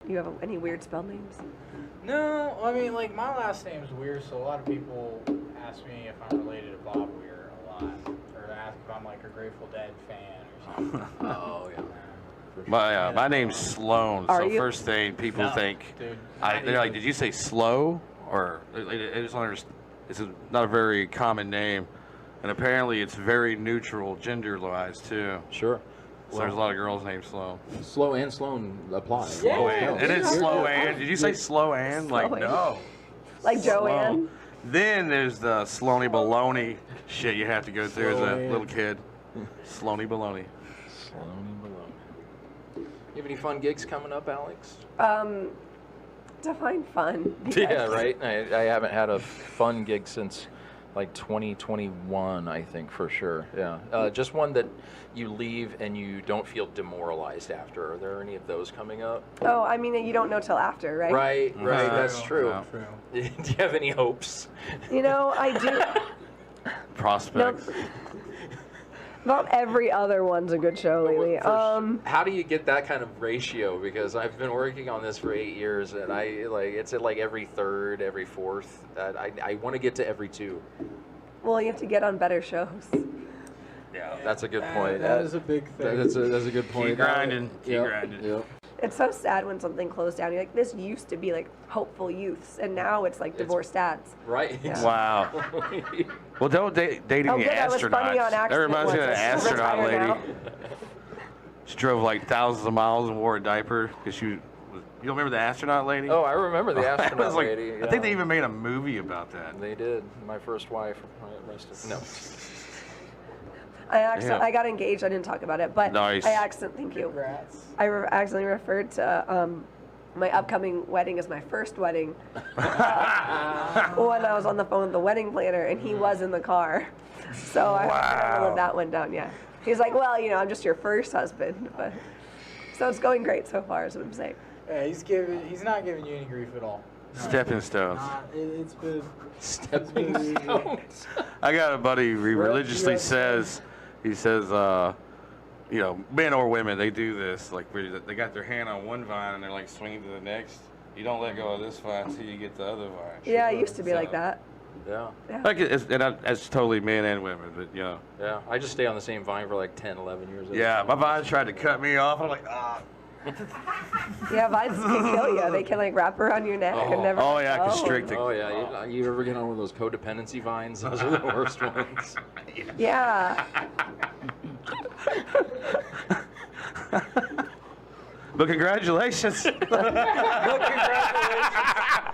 You have any weird spell names? No, I mean, like, my last name's Weir, so a lot of people ask me if I'm related to Bob Weir a lot. Or ask if I'm, like, a Grateful Dead fan or something. Oh, yeah. My name's Sloan. Are So you? first thing people No, think, dude, they're like, "Did you say slow?" Or I just don't understand. It's not a very common name, and apparently it's very neutral gender-wise too. Sure. So there's a lot of girls named Sloan. Slow and Sloan apply. Yeah. Slow Ann. And it's You're Slow good. Ann. Did you say Slow Ann? Like, Slow Ann. no. Like Joanne? Then there's the Sloany Baloney shit you have to go through as Slow a Ann. little kid. Sloany Baloney. Sloan below. You have any fun gigs coming up, Alex? Define fun. Yeah, right. I haven't had a fun gig since like 2021, I think, for sure. Yeah, just one that you leave and you don't feel demoralized after. Are there any of those coming up? Oh, I mean, you don't know till after, right? Right. That's true. Yeah. True. Do you have any hopes? You know, I do. Prospects. About every other one's a good show lately. How do you get that kind of ratio? Because I've been working on this for 8 years, and it's at like every third, every fourth. I want to get to every two. Well, you have to get on better shows. Yeah. That's a good point. That is a big thing. That's a good point. Keep grinding. Keep Yep, grinding. Yep. It's so sad when something closed down. You're like, this used to be like hopeful youths, and now it's like divorced dads. Right. Yeah. Wow. Well, don't dating Oh, the good, I was funny on astronauts. That accident reminds me of once. that She's astronaut retired lady. now. She drove like thousands of miles and wore a diaper because she was. You don't remember the astronaut lady? Oh, I remember the That astronaut was like, lady. I think they even made a movie about that. They did. My first wife. No. I got engaged. I didn't talk about it, but Nice. thank you. Congrats. I accidentally referred to my upcoming wedding as my first wedding when I was on the phone with the wedding planner, and he was in the car. So I have to live that one down. Yeah, he's like, well, you know, I'm just your first husband, but so it's going great so far, is what I'm saying. Yeah, he's not giving you any grief at all. No. Stepping stones. It's been Stepping stones. I got a buddy who religiously says, he says, you know, men or women, they do this. Like, they got their hand on one vine and they're like swinging to the next. You don't let go of this vine until you get the other vine. Yeah, it used to be like that. Yeah. Like, it's totally men and women, but, you know. Yeah. I just stay on the same vine for like 10, 11 years. Yeah, my vine tried to cut me off. I'm like, ah. Yeah, vines can kill you. They can like wrap around your neck and never. Oh, yeah, let go. constricting. Oh, yeah. You ever get on one of those codependency vines? Those are the worst ones. Yeah. But congratulations to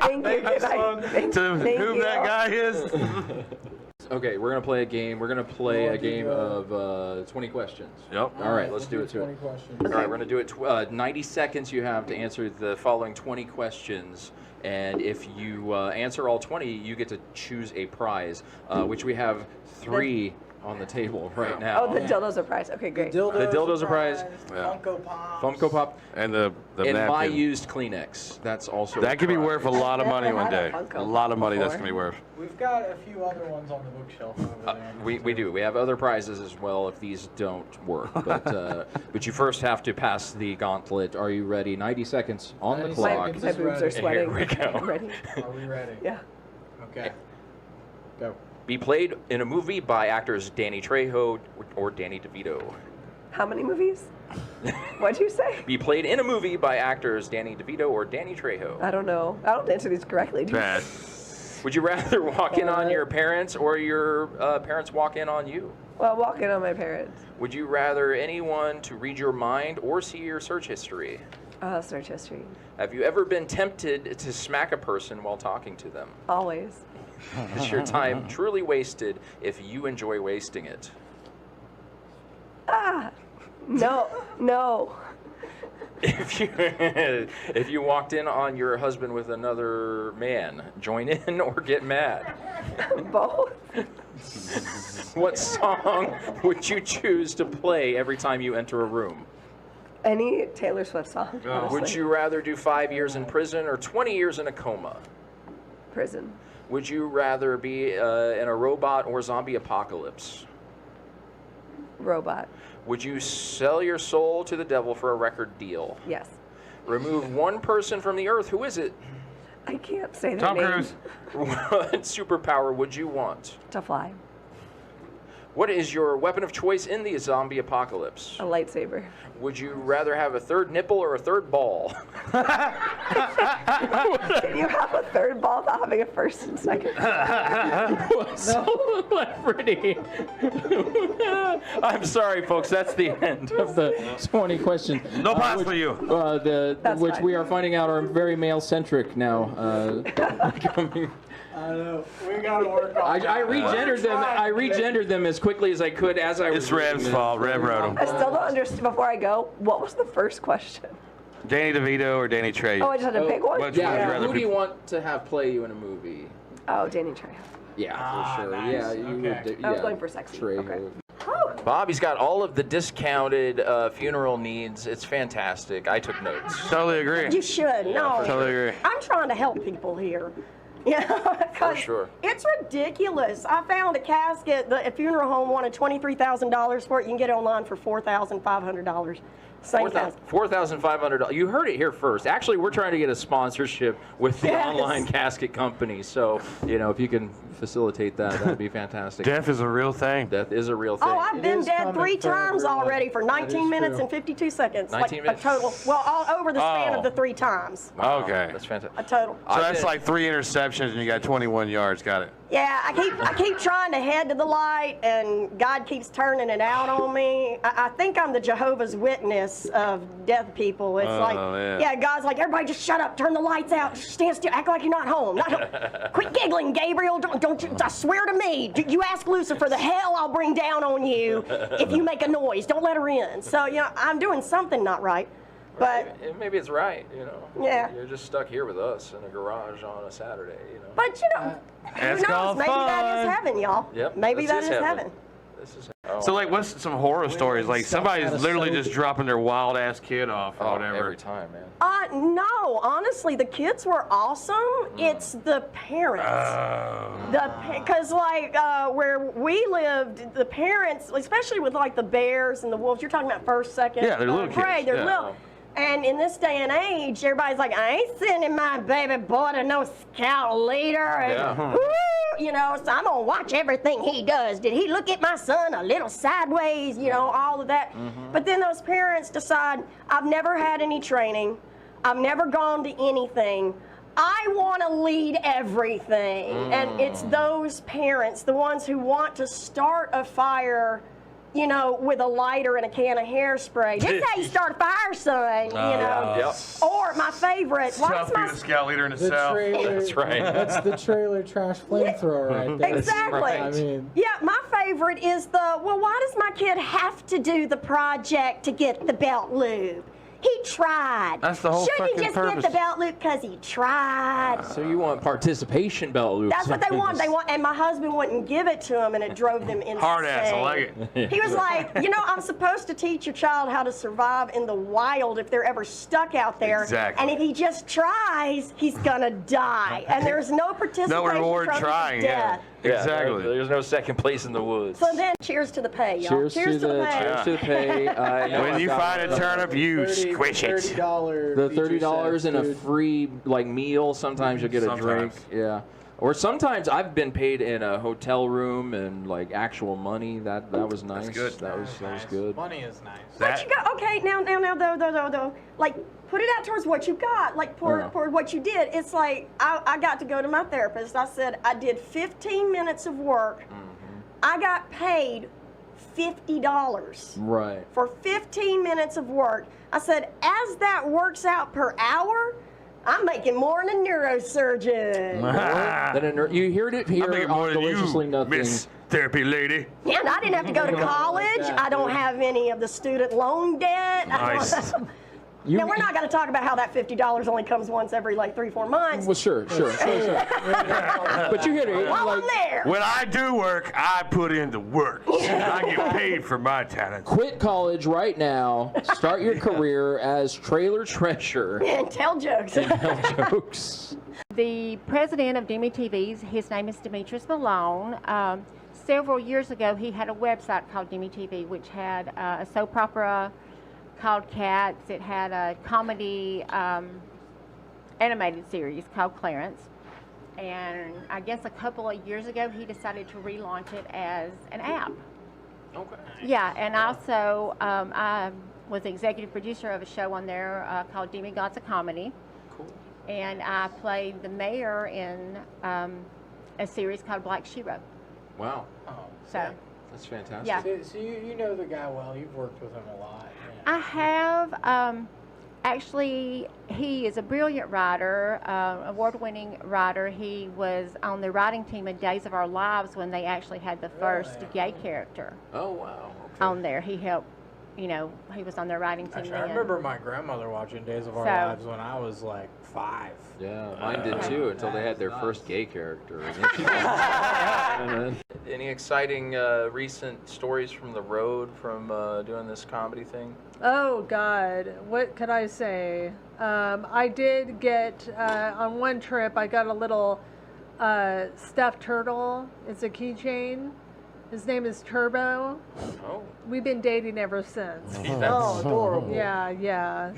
Thank you. Thank whom you. that guy is. Okay, we're going to play a game. We're going to play a game of 20 questions. Yep. All right, let's do it to 20 it. questions. All right, we're going to do it. 90 seconds you have to answer the following 20 questions. And if you answer all 20, you get to choose a prize, which we have 3 on the table right now. Oh, the dildo's a prize. Okay, great. The dildo's a prize. Yeah. Funko Pops. Funko Pop. And the And napkin. my used Kleenex. That's also That could be prize. worth a lot of I've money never one had a day. Funko A lot of money that's before. going to be worth. We've got a few other ones on the bookshelf over there. We do. We have other prizes as well if these don't work. But but you first have to pass the gauntlet. Are you ready? 90 seconds on the 90 clock. seconds. My boobs are sweating. Here we go. I'm ready. Are we ready? Yeah. Okay. Go. Be played in a movie by actors Danny Trejo or Danny DeVito. How many movies? What'd you say? Be played in a movie by actors Danny DeVito or Danny Trejo. I don't know. I don't answer these correctly. Do you? Bad. Would you rather walk in on your parents or your parents walk in on you? Well, walking on my parents. Would you rather anyone to read your mind or see your search history? Search history. Have you ever been tempted to smack a person while talking to them? Always. Is your time truly wasted if you enjoy wasting it? No. If you walked in on your husband with another man, join in or get mad? Both. What song would you choose to play every time you enter a room? Any Taylor Swift song. honestly. Would you rather do 5 years in prison or 20 years in a coma? Prison. Would you rather be in a robot or zombie apocalypse? Robot. Would you sell your soul to the devil for a record deal? Yes. Remove one person from the Earth. Who is it? I can't say the Tom name. Cruise. What superpower would you want? To fly. What is your weapon of choice in the zombie apocalypse? A lightsaber. Would you rather have a third nipple or a third ball? Can you have a third ball without having a first and second? Celebrity. I'm sorry, folks. That's the end. Of the 20 questions. No pass for you. That's which fine. we are finding out are very male-centric now. I know. We gotta work on I regendered them. I regendered them as quickly as I could as I was. It's Rev's reading them. fault. Rev wrote I them. still don't understand. Before I go, what was the first question? Danny DeVito or Danny Trejo? Oh, I just had to pick one? Which would you Yeah. rather Who do be? you want to have play you in a movie? Oh, Danny Trejo. Yeah, for sure. nice. Yeah, you Okay. would. I was going for sexy. Trejo. Okay. Bobby's got all of the discounted funeral needs. It's fantastic. I took notes. Totally agree. You should. No. Totally agree. I'm trying to help people here. Yeah, For sure. It's ridiculous. I found a casket. The funeral home wanted $23,000 for it. You can get it online for $4,500. Same casket. $4,500. You heard it here first. Actually, we're trying to get a sponsorship with the Yes. online casket company. So, if you can facilitate that, that'd be fantastic. Death is a real thing. Death is a real thing. Oh, I've been is dead coming 3 for times everyone. already for That 19 is minutes true. and 52 seconds. 19 like minutes. a total. Well, all over the span Oh. of the 3 times. Wow, Okay. That's fantastic. A total. So that's like 3 interceptions and you got 21 yards. Got it. Yeah, I keep trying to head to the light, and God keeps turning it out on me. I think I'm the Jehovah's Witness of deaf people. It's Oh, like, man. yeah, God's like, everybody just shut up, turn the lights out, stand still, act like you're not home. Quit giggling, Gabriel. Don't you? I swear to me, you ask Lucifer, the hell I'll bring down on you if you make a noise. Don't let her in. So I'm doing something not right, but. Maybe it's right, Yeah. You're just stuck here with us in a garage on a Saturday, But who It's knows? called Maybe that is fun. heaven, y'all. Yep, Maybe this that is is heaven. heaven. This is So like, what's some horror stories? Like somebody's literally just dropping their wild ass kid off or whatever. every time, man. No, honestly, the kids were awesome. It's the parents. Because where we lived, the parents, especially with like the bears and the wolves, you're talking about first, second, Yeah, they're little grade, kids, they're yeah. little. And in this day and age, everybody's like, I ain't sending my baby boy to no scout leader. And, Yeah. woo, so I'm going to watch everything he does. Did he look at my son a little sideways? All of that. But then those parents decide, I've never had any training. I've never gone to anything. I want to lead everything. And it's those parents, the ones who want to start a fire, with a lighter and a can of hairspray. This is how you start a fire, son. Yep. Or my favorite. Why Tough is being my a scout leader in the The South. trailer. That's right. That's the trailer trash flamethrower right there. Exactly. right. I mean, Yeah, my favorite is why does my kid have to do the project to get the belt lube? He tried. That's the whole Shouldn't he fucking just purpose. get the belt lube because he tried? So you want participation belt loops? That's what they want. And my husband wouldn't give it to him, and it drove them insane. Hard ass, I like it. He was like, I'm supposed to teach your child how to survive in the wild if they're ever stuck out there. Exactly. And if he just tries, he's gonna die. And there's no participation No reward trophy for trying, yeah. death. Exactly. There's no second place in the woods. So then, cheers to the pay, y'all. Cheers to the pay. cheers to the pay. I know When I've you got find a turnip, you squish it. $30 the feature $30 sets, and a dude. free meal. Sometimes you'll get a drink. Sometimes. Yeah. Or sometimes I've been paid in a hotel room and actual money. That was nice. good. That was Nice. good. Money is nice. But you got, okay, now, though, put it out towards what you got, for what you did. It's like, I got to go to my therapist. I said, I did 15 minutes of work. I got paid $50 Right. for 15 minutes of work. I said, as that works out per hour, I'm making more than a neurosurgeon. Then you heard it I'm here making more on than Deliciously you, Nothing. Miss Therapy Lady. And I didn't have to go to college. I don't have any of the student loan debt. Nice. Now, we're not going to talk about how that $50 only comes once every 3-4 months. Well, sure. But you hear it. While I'm there. When I do work, I put in the work. I get paid for my talent. Quit college right now. Start your career as trailer treasure. And tell jokes. Tell jokes. The president of Demi TVs, his name is Demetrius Malone. Several years ago, he had a website called Demi TV, which had a soap opera called Cats. It had a comedy animated series called Clarence. And I guess a couple of years ago, he decided to relaunch it as an app. Okay. Yeah, and also I was the executive producer of a show on there called Demigods of Comedy. Cool. And I played the mayor in a series called Black Shiro. Wow. Oh, So, That's fantastic. yeah. So you know the guy well. You've worked with him a lot. Yeah. I have. Actually, he is a brilliant writer, award-winning writer. He was on the writing team of Days of Our Lives when they actually had the first Really? gay character Oh, wow. Okay. on there. He helped, he was on their writing team Actually, then. I remember my grandmother watching Days of Our So- Lives when I was like 5. Yeah, mine did too until they had their first gay character. Any exciting recent stories from the road from doing this comedy thing? Oh God, what could I say? I did get on one trip. I got a little stuffed turtle. It's a keychain. His name is Turbo. Oh, We've been dating ever since. Oh, adorable. Yeah, yeah.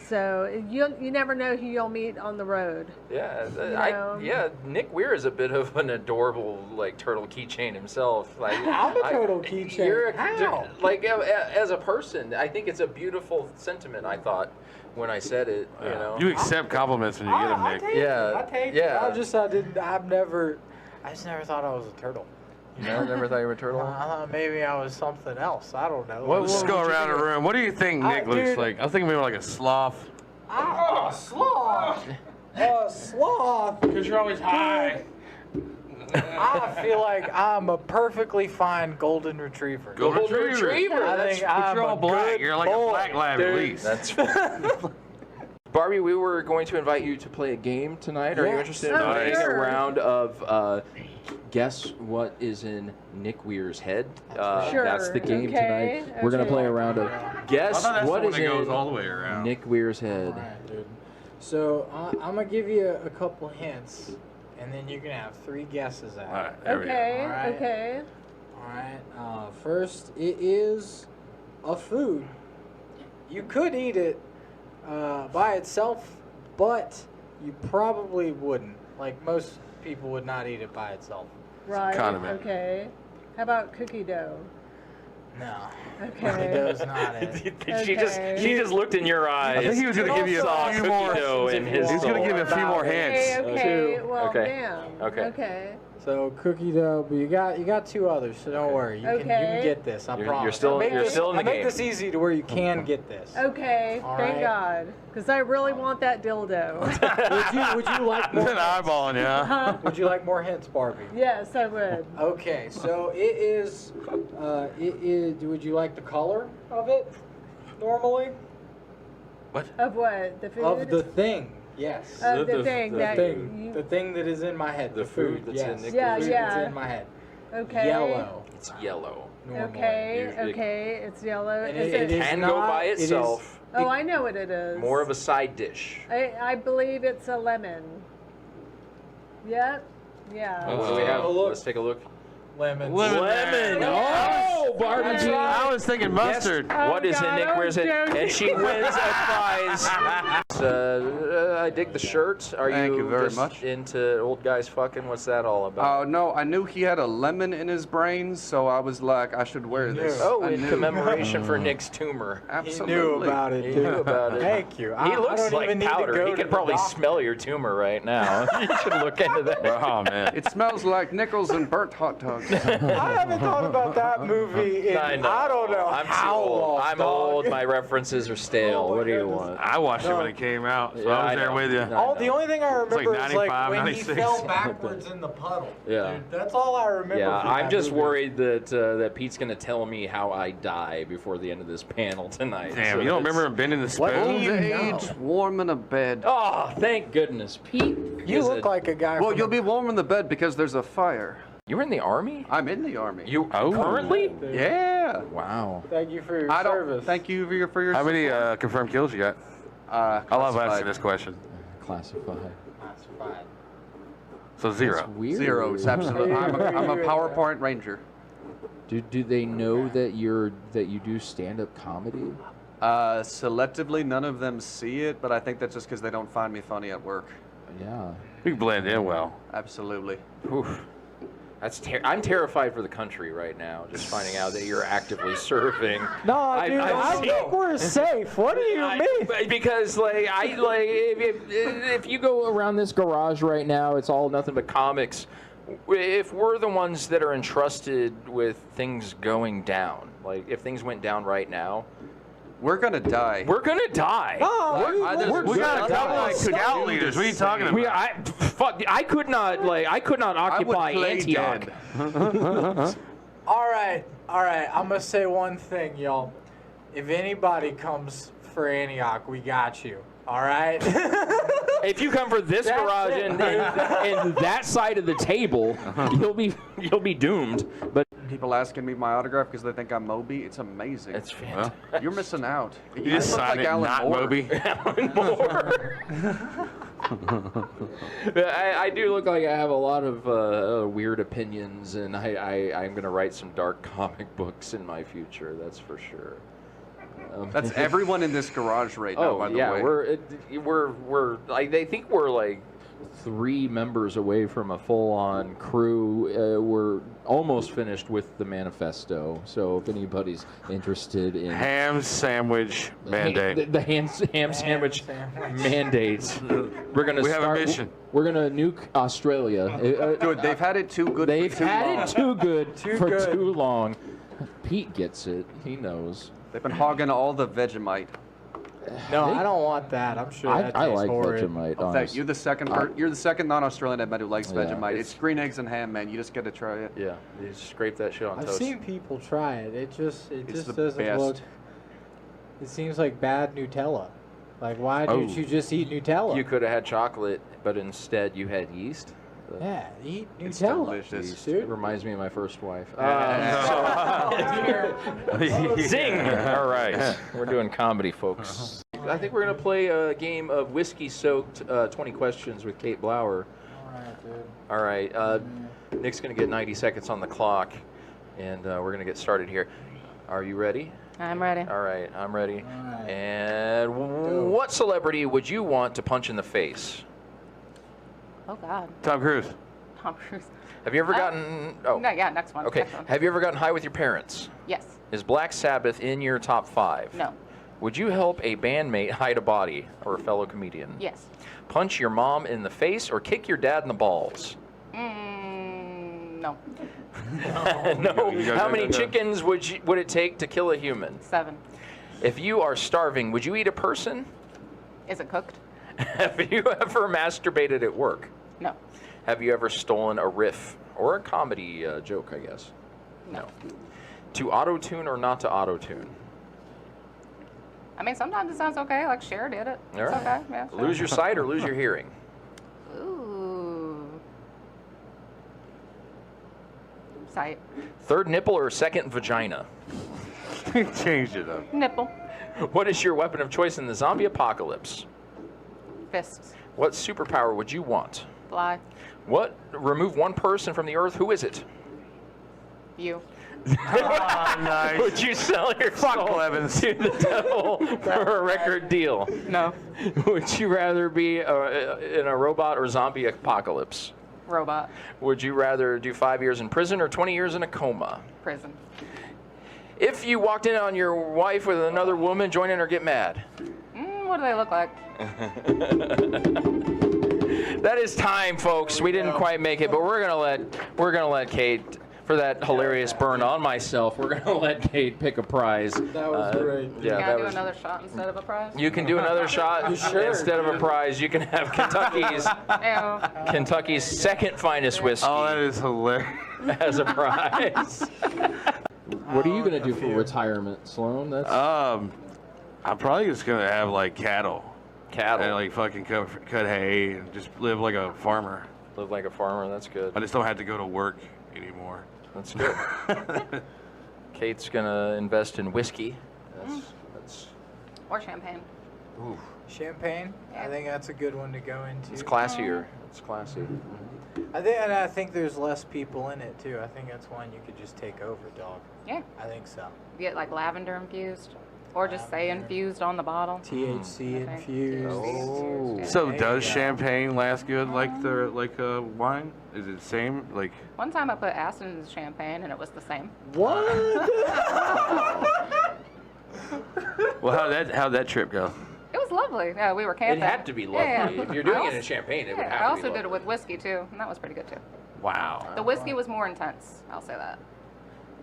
So you never know who you'll meet on the road. yeah. know? Yeah, Nick Weir is a bit of an adorable like turtle keychain himself. Like I'm a turtle keychain. You're How? like as a person, I think it's a beautiful sentiment. I thought when I said it, you know. You accept compliments when you get them, I Nick. take Yeah, it. I take yeah. it. I just never thought I was a turtle. You know, never thought you were a turtle. I thought maybe I was something else. I don't know. Let's just go around the room. What do you think Nick looks dude. like? I think maybe like a sloth. Oh, sloth. Sloth. Because you're always high. I feel like I'm a perfectly fine golden retriever. Golden retriever. I think I'm You're all a black. good You're like boy, a black lab at dude. least. That's. Barbie, we were going to invite you to play a game tonight. Are you Yes. interested in Oh, playing sure. a round of guess what is in Nick Weir's head? Sure, That's the game okay, tonight. We're gonna okay. play a round of guess that's what the is one that goes in all the way around. Nick Weir's head. Alright, dude. So I'm gonna give you a couple hints, and then you're gonna have 3 guesses at it. All right, there we go. Okay, Alright. okay. Alright, first, it is a food. You could eat it by itself, but you probably wouldn't. Like, most people would not eat it by itself. Right. condiment. Okay. How about cookie dough? No. Okay. It does not it. She just looked in your eyes. I think he was going to give you saw a few cookie more. dough in his He's going to soul. give you a few more hints. Okay, okay. Two. Well, Okay. damn. Okay. Okay. So cookie dough, but you got 2 others, so don't worry. You Okay. can get this. I You're promise. still- I make you're this- still in the I make game. this easy to where you can get this. Okay. All Thank right. God. Because I really want that dildo. would you like An more? eyeballing, yeah. Would you like more hints, Barbie? Yes, I would. Okay, so it is. Would you like the color of it? Normally, Of what? The food? of the thing. Yes. Of the The- thing the that thing. you. The thing that is in my head. The food that's in yes. Nick Yeah, The food yeah. that's in my head. Okay. Yellow. It's yellow. Normally. Okay. Usually- Okay. It's yellow. And Is it it? is Can go not- by it is- itself. Oh, I know what it is. More of a side dish. I believe it's a lemon. Yep. Yeah. What do we have? a look. Let's take a look. Lemon. Lemon. Oh, Barbie That's Jean. right. I was thinking mustard. What is in God, Nick I Weir's was head? And she joking. wins a prize. I dig the shirt. Are Thank you very just much. into old guys fucking? What's that all about? No, I knew he had a lemon in his brain, so I was like, I should wear this. Oh, I in knew. commemoration for Nick's tumor. He Absolutely. knew about it. He dude. knew about it. Thank you. He looks I don't like even need to powder. go He to could the probably doctor. smell your tumor right now. You should look into that. Oh, man. It smells like nickels and burnt hot dogs. I haven't thought about that movie in I know. I don't know I'm how too old. long. I'm dog. old. My references are stale. Oh, my What do you goodness. want? I watched it when it came out, so Yeah, I I was there know. with you. I Oh, the know. only thing I like remember is 95, like when 96. he fell backwards in the puddle. Yeah. Dude, that's all I remember. Yeah, from I'm that just movie. worried that Pete's gonna tell me how I die before the end of this panel tonight. Damn, So you don't that's- remember him bending the What do spoon? Old you age, warm in a bed. Oh, thank goodness, Pete. You is look like a guy. Well, from you'll a- be warm in the bed because there's a fire. You were in the army? I'm in the army. You Oh. currently? Yeah. Wow. Thank you for your I don't. service. Thank you for your. How many confirmed kills you got? I love classified. asking this question. Classified. That's fine. So 0. Weird. Zeros, absolutely. I'm a PowerPoint ranger. Do they know that you do stand-up comedy? Selectively, none of them see it, but I think that's just because they don't find me funny at work. Yeah. You blend in well. Absolutely. Oof. I'm terrified for the country right now, just finding out that you're actively serving. No, I- dude, I've I seen- think we're safe. What do you mean? Because if you go around this garage right now, it's all nothing but comics. If we're the ones that are entrusted with things going down, like if things went down right now, We're gonna die. we're gonna die. We got a couple of cookout leaders. What are you talking about? I could not occupy play Antioch. dead. All right. I'm gonna say one thing, y'all. If anybody comes for Antioch, we got you. All right. If you come for this That's garage it. and that side of the table, you'll be doomed. But People asking me my autograph because they think I'm Moby. It's amazing. it's fantastic. You're missing out. You just look signed like it, Alan not Moore. Moby. I do look like I have a lot of weird opinions, and I'm going to write some dark comic books in my future. That's for sure. That's everyone in this garage right now, by the way. we're they think we're like 3 members away from a full-on crew. We're almost finished with the manifesto, so if anybody's interested in Ham sandwich mandate. the ham sandwich mandates, we're gonna We have a start. mission. We're gonna nuke Australia. Dude, they've had it too good. They've for too had long. it too good for good. too long. Pete gets it. He knows. They've been hogging all the Vegemite. No, I don't want that. I'm sure that I tastes like horrid. Vegemite. Oh, honest. you're the second. You're the second non-Australian I met who likes Yeah, Vegemite. it's- It's green eggs and ham, man. You just gotta try it. Yeah, you just scrape that shit on I've toast. seen people try it. It just the doesn't best. look. It seems like bad Nutella. Like, why Oh. didn't you just eat Nutella? You could have had chocolate, but instead you had yeast. Yeah, eat It's Nutella. delicious. Yeast. Dude. It reminds me of my first wife. Zing! Zing! All right, we're doing comedy, folks. I think we're gonna play a game of whiskey-soaked 20 questions with Kate Blower. Alright, dude. All right, Nick's gonna get 90 seconds on the clock, and we're gonna get started here. Are you ready? I'm ready. All right, I'm ready. All right. And what celebrity would you want to punch in the face? Oh God. Tom Cruise. Tom Cruise. Have you ever gotten? Oh, No, yeah, next one. okay. Next one. Have you ever gotten high with your parents? Yes. Is Black Sabbath in your top 5? No. Would you help a bandmate hide a body or a fellow comedian? Yes. Punch your mom in the face or kick your dad in the balls? No. No. How many chickens would it take to kill a human? 7. If you are starving, would you eat a person? Is it cooked? Have you ever masturbated at work? No. Have you ever stolen a riff or a comedy joke, I guess? No. To auto-tune or not to auto-tune? I mean, sometimes it sounds okay. Like Cher did it. All It's right. okay. Yeah. Sure. Lose your sight or lose your hearing? Ooh. Sight. Third nipple or second vagina? Changed it up. Nipple. What is your weapon of choice in the zombie apocalypse? Fists. What superpower would you want? Fly. Remove one person from the earth. Who is it? You. Nice. Would you sell your soul Clevens. to the devil for a record deal? No. Would you rather be in a robot or zombie apocalypse? Robot. Would you rather do 5 years in prison or 20 years in a coma? Prison. If you walked in on your wife with another woman, join in or get mad? What do they look like? That is time, folks. We didn't quite make it, but we're gonna let Kate, for that hilarious burn on myself, we're gonna let Kate pick a prize. That was great. Yeah, Can I that do was. another shot instead of a prize? You can do another shot Sure, instead of a prize. You can have Ew. Kentucky's second finest whiskey Oh, that is hilarious. as a prize. What are you gonna do for retirement, Sloan? That's I'm probably just gonna have like cattle cattle. and like fucking cut hay and just live like a farmer. Live like a farmer. That's good. I just don't have to go to work anymore. That's good. Kate's gonna invest in whiskey. That's Or champagne. ooh, Champagne. I think that's a good one to go into. it's classier. It's classy. I think there's less people in it too. I think that's one you could just take over, dog. Yeah. I think so. Get like lavender infused. Or just say infused on the bottle. THC I think. infused. Oh. So does champagne last good like wine? Is it the same? Like One time I put acid in the champagne and it was the same. What? well, how'd that trip go? It was lovely. Yeah, we were camping. It had to be lovely. Yeah, yeah. If you're doing I it in also- champagne, it would yeah, have I to also be did it lovely. with whiskey too, and that was pretty good too. Wow. The whiskey was more intense. I'll say that.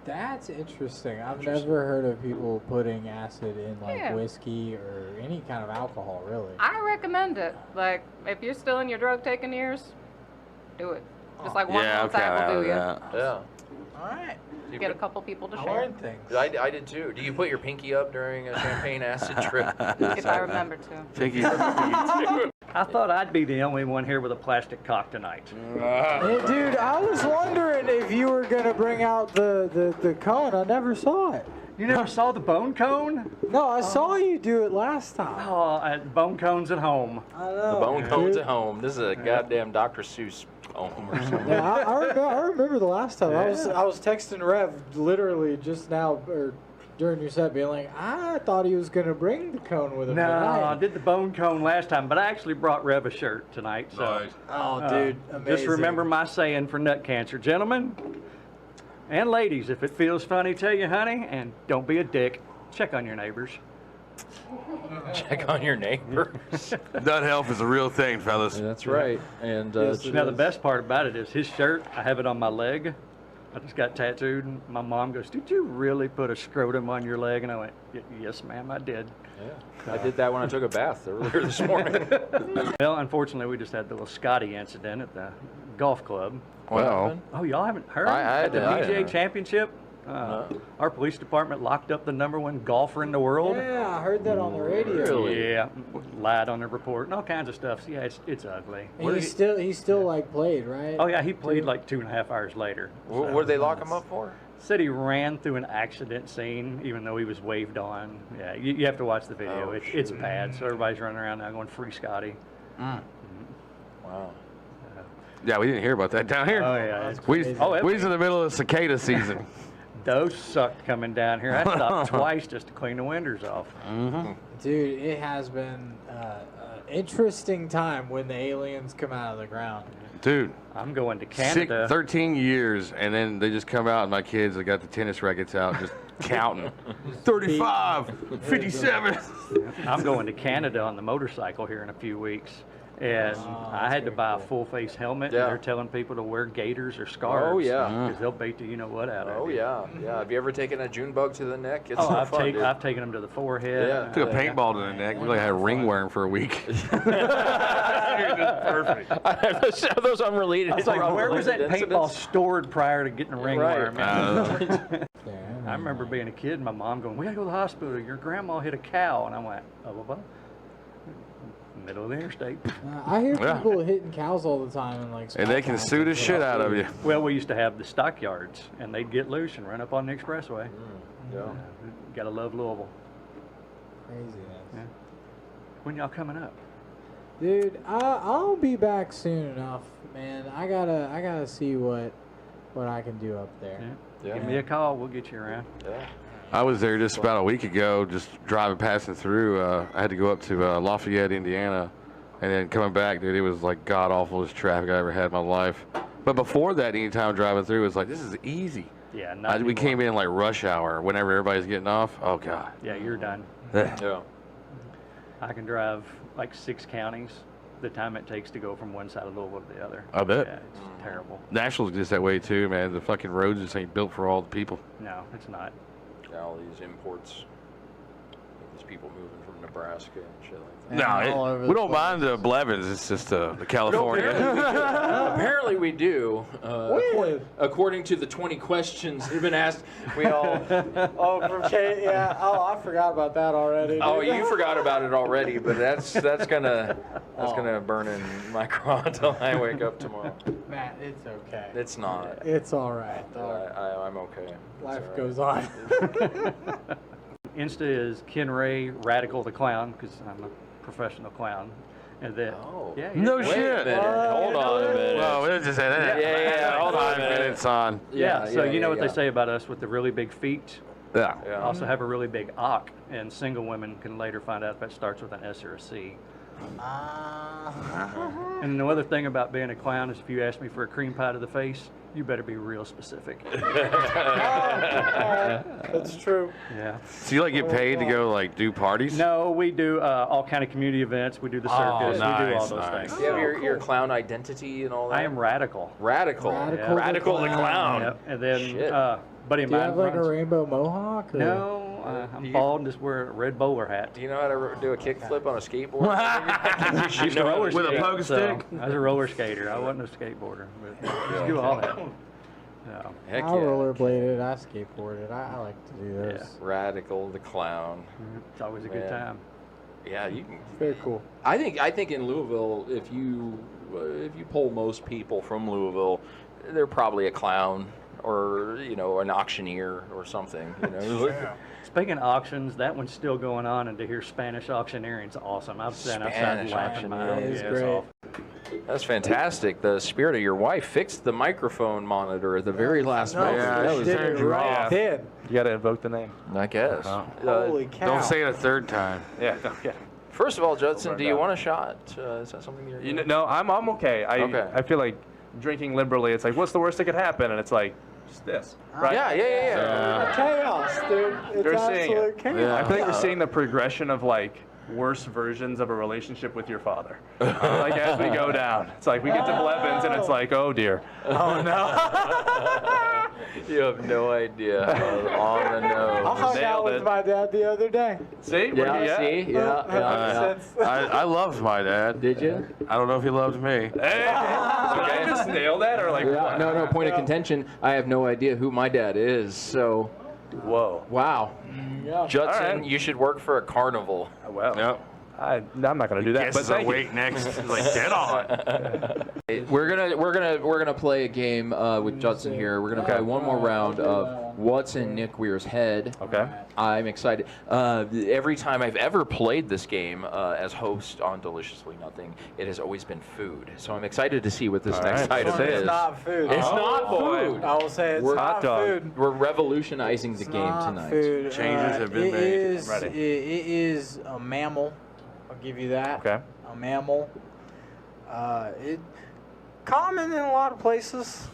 That's interesting. I've never heard of people putting acid in like Yeah. whiskey or any kind of alcohol, really. I recommend it. Like, if you're still in your drug taking years, do it. Just like one Yeah, little okay, tap will do you. Yeah. All right. You Get a put- couple people to I share. learned things. I did too. Do you put your pinky up during a champagne acid trip? If I remember to. Pinky. I thought I'd be the only one here with a plastic cock tonight. Hey, dude, I was wondering if you were gonna bring out the cone. I never saw it. You never saw the bone cone? No, I saw you do it last time. Oh, bone cones at home. I know. The bone cones dude. at home. This is a goddamn Dr. Seuss poem or something. Yeah, I remember the last time. I was texting Rev literally just now or during your set, being like, I thought he was gonna bring the cone with him No, I tonight. did the bone cone last time, but I actually brought Rev a shirt tonight. So, Nice. Oh, dude, just amazing. remember my saying for nut cancer, gentlemen and ladies. If it feels funny, tell your honey, and don't be a dick. Check on your neighbors. Check on your neighbors. Nut health is a real thing, fellas. That's right. And Yes, it Now the is. best part about it is his shirt. I have it on my leg. I just got tattooed. And my mom goes, "Did you really put a scrotum on your leg?" And I went, "Yes, ma'am, I did." I did that when I took a bath earlier this morning. Well, unfortunately, we just had the little Scotty incident at the golf club. Well, Oh, y'all haven't heard? I At the didn't. PGA Championship, our police department locked up the #1 golfer in the world. Yeah, I heard that on the radio. Really? Yeah, lied on the report and all kinds of stuff. So, yeah, it's ugly. And he still like played, right? Oh yeah, he played like 2.5 hours later. What did they lock him up for? Said he ran through an accident scene, even though he was waved on. Yeah, you have to watch the video. Oh, It's bad. So everybody's running around now going, "Free Scotty." Wow. yeah, we didn't hear about that down here. Oh yeah, it's We crazy. Oh, we was in the middle of cicada season. those sucked coming down here. I stopped twice just to clean the windows off. Dude, it has been an interesting time when the aliens come out of the ground. Dude, I'm going to Canada. 13 years, and then they just come out, and my kids have got the tennis rackets out, just counting. 35, 57. I'm going to Canada on the motorcycle here in a few weeks. And I had to buy a full face helmet, Yeah. and they're telling people to wear gaiters or scarves. Oh, yeah. Because they'll bait the you-know-what out of Oh you. yeah, yeah. Have you ever taken a June bug to the neck? It's Oh, so I've fun, dude. taken them to the forehead. Yeah. Took a paintball to the neck. We like had a ringworm for a week. Perfect. Those unrelated. I was like, where was that unrelated paintball incidents? stored prior to getting a ringworm? Uh, I remember being a kid, my mom going, "We gotta go to the hospital. Your grandma hit a cow." And I went, "Oh, well, middle of the interstate." I hear Yeah. people hitting cows all the time and like. and they can sue the shit out of you. Well, we used to have the stockyards, and they'd get loose and run up on the expressway. Yeah. Gotta love Louisville. Craziness. Yeah. When y'all coming up? Dude, I'll be back soon enough, man. I gotta see what I can do up there. Yeah. Give me a call. We'll get you around. Yeah. I was there just about a week ago, just passing through. I had to go up to Lafayette, Indiana, and then coming back, dude, it was like god awfulest traffic I ever had in my life. But before that, anytime driving through, it was like, this is easy. Yeah, We came in like rush hour, whenever everybody's getting off. Oh, God. Yeah, you're done. Yeah. I can drive like 6 counties the time it takes to go from one side of Louisville to the other. I bet. Yeah, it's terrible. Nashville's just that way, too, man. The fucking roads just ain't built for all the people. No, it's not. All these imports. These people moving from Nebraska and shit like that. No, we don't mind the Blevins. It's just the California. Apparently we do. When? According to the 20 questions that have been asked, we all. Oh, from Kate, yeah. Oh, I forgot about that already. Oh, dude. you forgot about it already, but that's gonna burn in my craw until I wake up tomorrow. Matt, it's okay. It's not. It's all right. I'm okay. Life It's all right. goes on. Insta is Ken Ray Radical the Clown, because I'm a professional clown. And then, Oh. yeah, No Wait shit. a minute. Hold on a minute. Well, we'll just say that. Yeah, hold on a 5 minute. minutes on. Yeah, so you know what yeah. they say about us with the really big feet? Yeah. Yeah. Also have a really big ock, and single women can later find out if that starts with an S or a C. And the other thing about being a clown is if you ask me for a cream pie to the face, you better be real specific. That's true. Yeah. So you like get paid to go like do parties? No, we do all kind of community events. We do the circus. We do all nice, those nice. things. Do you have your clown identity and all that? I am radical. Radical. Radical. Radical the clown. Yep. And then Shit. buddy of Do you mine have like a runs- rainbow mohawk? Or? No, I'm bald and just wear a red bowler hat. Do you know how to do a kickflip on a skateboard? I used to roller With a skate, pogo so stick? I was a roller skater. I wasn't a skateboarder, but I used to do all that. So, Heck I yeah. rollerbladed. I skateboarded. I like to do those. Yeah. Radical the clown. it's always a good Man. time. Yeah, you can. Very cool. I think in Louisville, if you poll most people from Louisville, they're probably a clown or an auctioneer or something. Speaking of auctions, that one's still going on, and to hear Spanish auctioneering's awesome. I've sat outside Spanish laughing my auctioneering. own It is ass great. off. That's fantastic. The spirit of your wife fixed the microphone monitor at the very last moment. yeah, That she was Did turned it you right off. then. You got to invoke the name. I guess. Holy cow. Don't say it a third time. Yeah. Yeah. First of all, Judson, do you down. want a shot? Is that something you're? No, I'm okay. Okay. I feel like drinking liberally. It's like, what's the worst that could happen? And it's like, just this. Right? Yeah. Chaos, dude. It's You're seeing absolute it. chaos. Yeah. I feel like we're seeing the progression of like worse versions of a relationship with your father. Like as we go down, it's like we get to Blevins and it's like, oh dear. Oh no. You have no idea. On the I nose. hung out Nailed with it. my dad the other day. See? Yeah. See. Yeah. I loved my dad. Did you? I don't know if he loved me. Hey, did I just nail that or like Yeah. what? No. Point of contention. I have no idea who my dad is. So. Whoa. Wow. Yeah. Judson, All right. you should work for a carnival. Well, Yep. I'm not going to do that. But Guesses are thank you. wait next. Like dead on. We're gonna play a game with Judson here. We're gonna play one more round of What's in Nick Weir's Head. Okay. I'm excited. Every time I've ever played this game as host on Deliciously Nothing, it has always been food. So I'm excited to see what this next right. item It's is. not food. It's not food. I will say it's We're not hot dog. food. We're revolutionizing the It's game not tonight. Food. Changes have been it made. Is, I'm ready. It is a mammal. I'll give you that. Okay. A mammal. It common in a lot of places.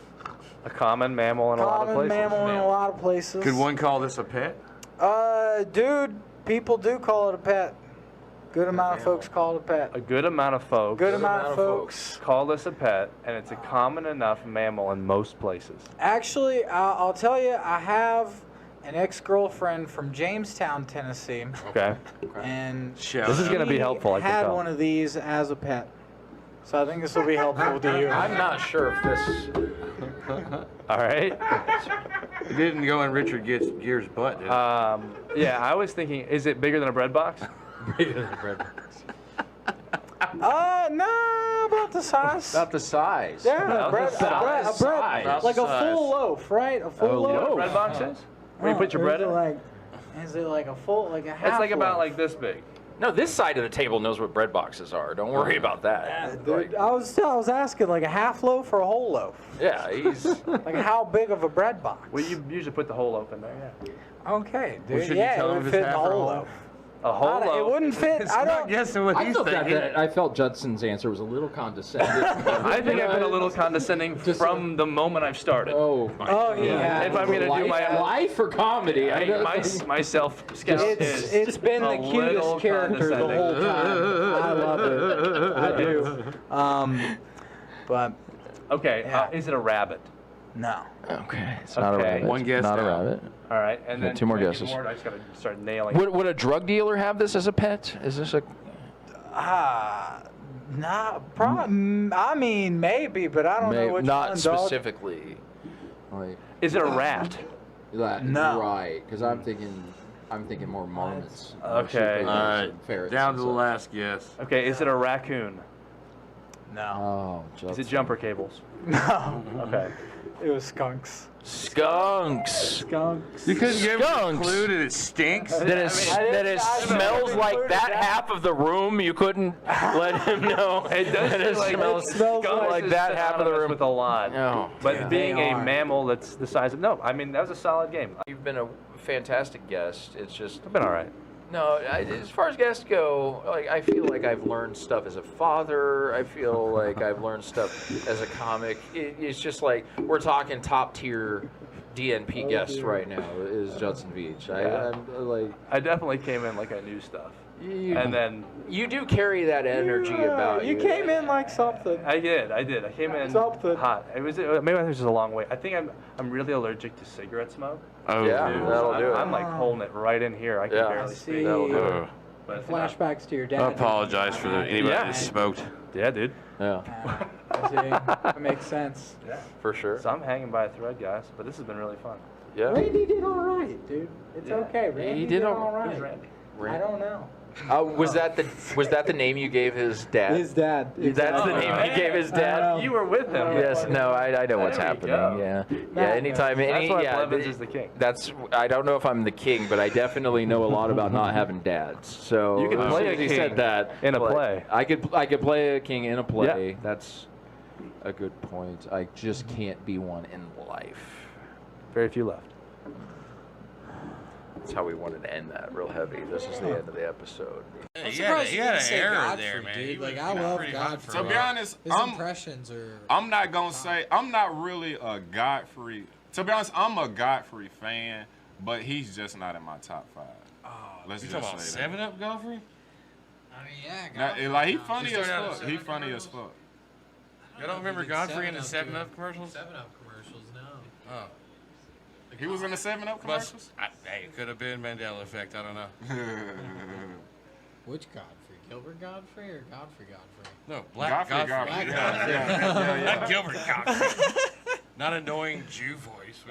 A common mammal in a lot of Common places. mammal in a lot of places. Could one call this a pet? Dude, people do call it a pet. Good amount of folks call it a pet. A good amount of folks Good amount of folks. call this a pet, and it's a common enough mammal in most places. Actually, I'll tell you, I have an ex-girlfriend from Jamestown, Tennessee, Okay. and Shout This is out. gonna be helpful, I can had tell. one of these as a pet. So I think this will be helpful to you. I'm not sure if this. All right. It didn't go in Richard Gere's butt, did it? Yeah, I was thinking, is it bigger than a bread box? No, about the size. About the size. Yeah, a bread, size. like a Size. full loaf, right? A full Oh, loaf. You know what a bread box is? Where you put your bread in? Is it like a full, like a half? It's like about loaf? like this big. No, this side of the table knows what bread boxes are. Don't worry about that. Dude, I was asking like a half loaf or a whole loaf. Yeah, he's. Like how big of a bread box? Well, you usually put the whole loaf in there, yeah. Okay, Well, dude. should you Yeah, tell it him would if fit it's in the half or whole whole? loaf. A whole It loaf. wouldn't fit. It's I not don't. guessing what he's thinking. I felt Judson's answer was a little condescending. I think I've been a little condescending from the moment I've started. Oh, Oh yeah. If I'm gonna do my life for comedy, I mean, my self scout is It's been a the cutest little character the condescending. whole time. I love it. I do. But Okay, Yeah. is it a rabbit? no. okay, it's not a Okay. rabbit. One guess not a down. rabbit. All right, and then two more make it guesses. I just gotta start nailing. Would a drug dealer have this as a pet? Is this a? Nah. I mean, maybe, but I don't know which not one, dog. specifically. Like Is it a rat? that. No. Right, because I'm thinking more marmots. Okay. All right. Ferrets. Down and to the such. last guess. Okay, is it a raccoon? No. Oh, Is Judson. it jumper cables? No. Okay. It was skunks. Skunks. Skunks. You couldn't give him a Skunks. clue that it stinks? That it I smells didn't like include that that. half of the room. You couldn't let him know. It does that it feel like smells, smells like that half of the room. with a lot. Oh, But Yeah, being they a are. mammal that's the size of that was a solid game. You've been a fantastic guest. It's just I've been all right. no. As far as guests go, like I feel like I've learned stuff as a father. I feel like I've learned stuff as a comic. It's just like we're talking top tier DNP guest right now is Judson Veach. I'm like I definitely came in like I knew stuff. And then you do carry that energy about you. You came in like something. I did. I came in hot. It was maybe it was just a long way. I think I'm really allergic to cigarette smoke. Oh, Yeah, dude. that'll do it. I'm like holding it right in here. I can barely speak. That'll do it. Oh. But it's Flashbacks to your dad. I apologize for anybody that smoked. Yeah, dude. Yeah, I see. That makes sense. Yeah. for sure. So I'm hanging by a thread, guys. But this has been really fun. Yeah. Randy did all right, dude. It's okay. Randy did all- all right. Who's Randy? I don't know. Was that the name you gave his dad? His dad. That's the name he gave his dad. You were with him. Yes, no, I know what's There we happening. go. Yeah. Anytime, That's why yeah, Blevins is the king. That's I don't know if I'm the king, but I definitely know a lot about not having dads. So You can as play soon a as he king said that in a like, play. I could play a king in a play. That's a good point. I just can't be one in life. Very few left. That's how we wanted to end that real heavy. This is the end of the episode. I'm surprised you didn't say Godfrey, dude. Like, I love Godfrey. To be honest, his impressions are. I'm not gonna say I'm not really a Godfrey. To be honest, I'm a Godfrey fan, but he's just not in my top 5. Oh, Let's You just talking about say 7 Up Godfrey? I mean, yeah, that. Godfrey. Like he funny He as started out fuck. as He 7 Up funny as commercials? fuck. You don't remember Godfrey in the 7 Up commercials? 7-Up commercials, no. Oh. He was in the 7-Up commercials. Hey, it could have been Mandela effect. I don't know. Which Godfrey? Gilbert Godfrey or Godfrey Godfrey? No, Black Godfrey. Black Yeah, Godfrey. Not Gilbert Godfrey. Not annoying Jew voice.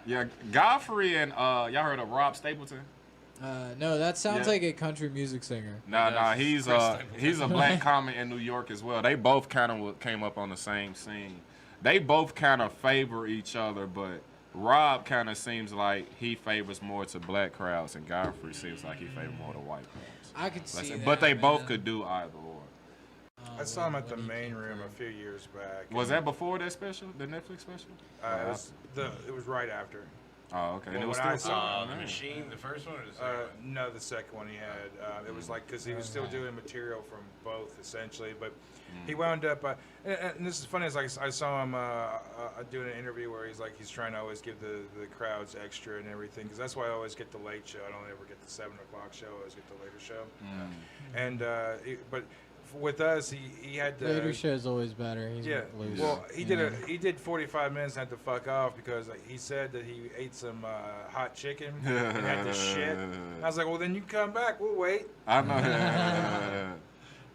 Yeah, Godfrey and y'all heard of Rob Stapleton? No, that sounds Yeah. like a country music singer. Nah, he's a black comic in New York as well. They both kind of came up on the same scene. They both kind of favor each other, but Rob kind of seems like he favors more to black crowds, and Godfrey seems like he favors more to white crowds. I could see that. But they both man. could do either or. I saw him at the main room a few years back. Was that before that special, the Netflix special? It was right after. Oh, okay. And Well, it was when I still saw The Machine, the first one or the second one? No, the second one he had. It was like because he was still doing material from both essentially, but he wound up. And this is funny. It's like I saw him doing an interview where he's like he's trying to always give the crowds extra and everything because that's why I always get the late show. I don't ever get the 7 o'clock show. I always get the later show. And but with us, he had Later show's always better. He's loose. Well, he did 45 minutes and had to fuck off because he said that he ate some hot chicken and had to shit. And I was like, well, then you come back. We'll wait. I know.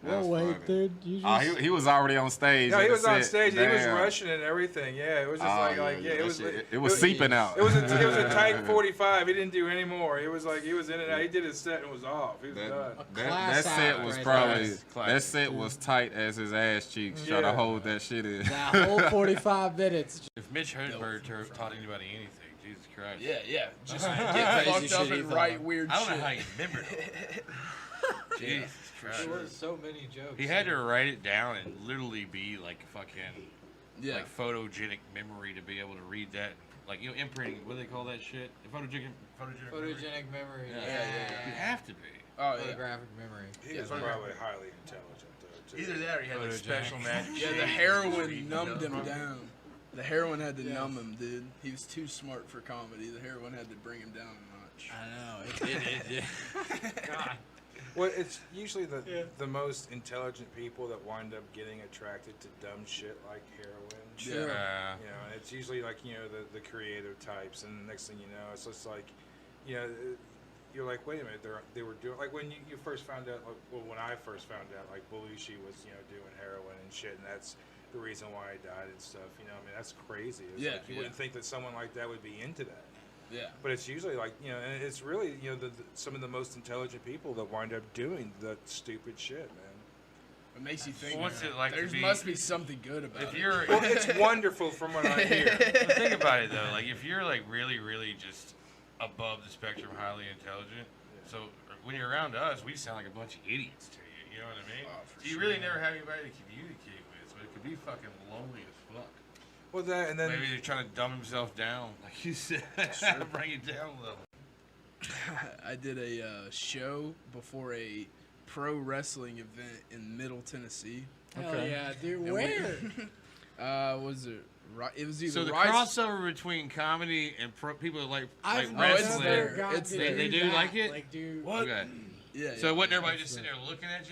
We'll wait, dude. You just... he was already on stage. No, he was on set. stage. He was Damn. rushing and everything. Yeah, it was just it was seeping out. It was a tight 45. He didn't do any more. It was like he was in and out. He did his set and was off. He was done. That set was probably that set was tight as his ass cheeks. Trying to hold that shit in. That whole 45 minutes. If Mitch Hedberg taught anybody anything, Jesus Christ. Yeah. Just get fucked up and write weird shit. I don't know how you remembered it. Jesus Christ. There were so many jokes. He had to write it down and literally be like fucking like photogenic memory to be able to read that. Like, you know, imprinting, what do they call that shit? Photogenic memory. Yeah. You have to be. Oh, photographic memory. He was probably highly intelligent though. Too. Either that or he had like special magic. Yeah, the heroin numbed him down. The heroin had to numb him, dude. He was too smart for comedy. The heroin had to bring him down a notch. I know. It did. God. Well, it's usually the most intelligent people that wind up getting attracted to dumb shit like heroin. Sure. You know, and it's usually like, you know, the creative types, and the next thing you know, it's just like, you know, you're like, wait a minute, they were doing, like when you first found out, like, well, when I first found out, like, Belushi was, you know, doing heroin and shit, and that's the reason why he died and stuff, you know, I mean, that's crazy. It's like, you wouldn't think that someone like that would be into that. Yeah. But it's usually like, you know, and it's really, you know, some of the most intelligent people that wind up doing that stupid shit, man. It makes you think. What's it like there to be, must be something good about if it. you're, well, it's wonderful from what I hear. But think about it though, like if you're like really, really just above the spectrum, highly intelligent, so when you're around us, we sound like a bunch of idiots to you. You know what I mean? Oh, so you really never have anybody to communicate with, so it could be fucking lonely as fuck. Well, that and then maybe they're trying to dumb himself down, like you said, bring it down a little. I did a show before a pro wrestling event in Middle Tennessee. Hell yeah, dude. And Where? Was it? It was either So the Rice. crossover between comedy and people that like I've wrestling, never got to they do that. like it. Like, dude. What? Okay. Yeah. So wasn't everybody just sitting there looking at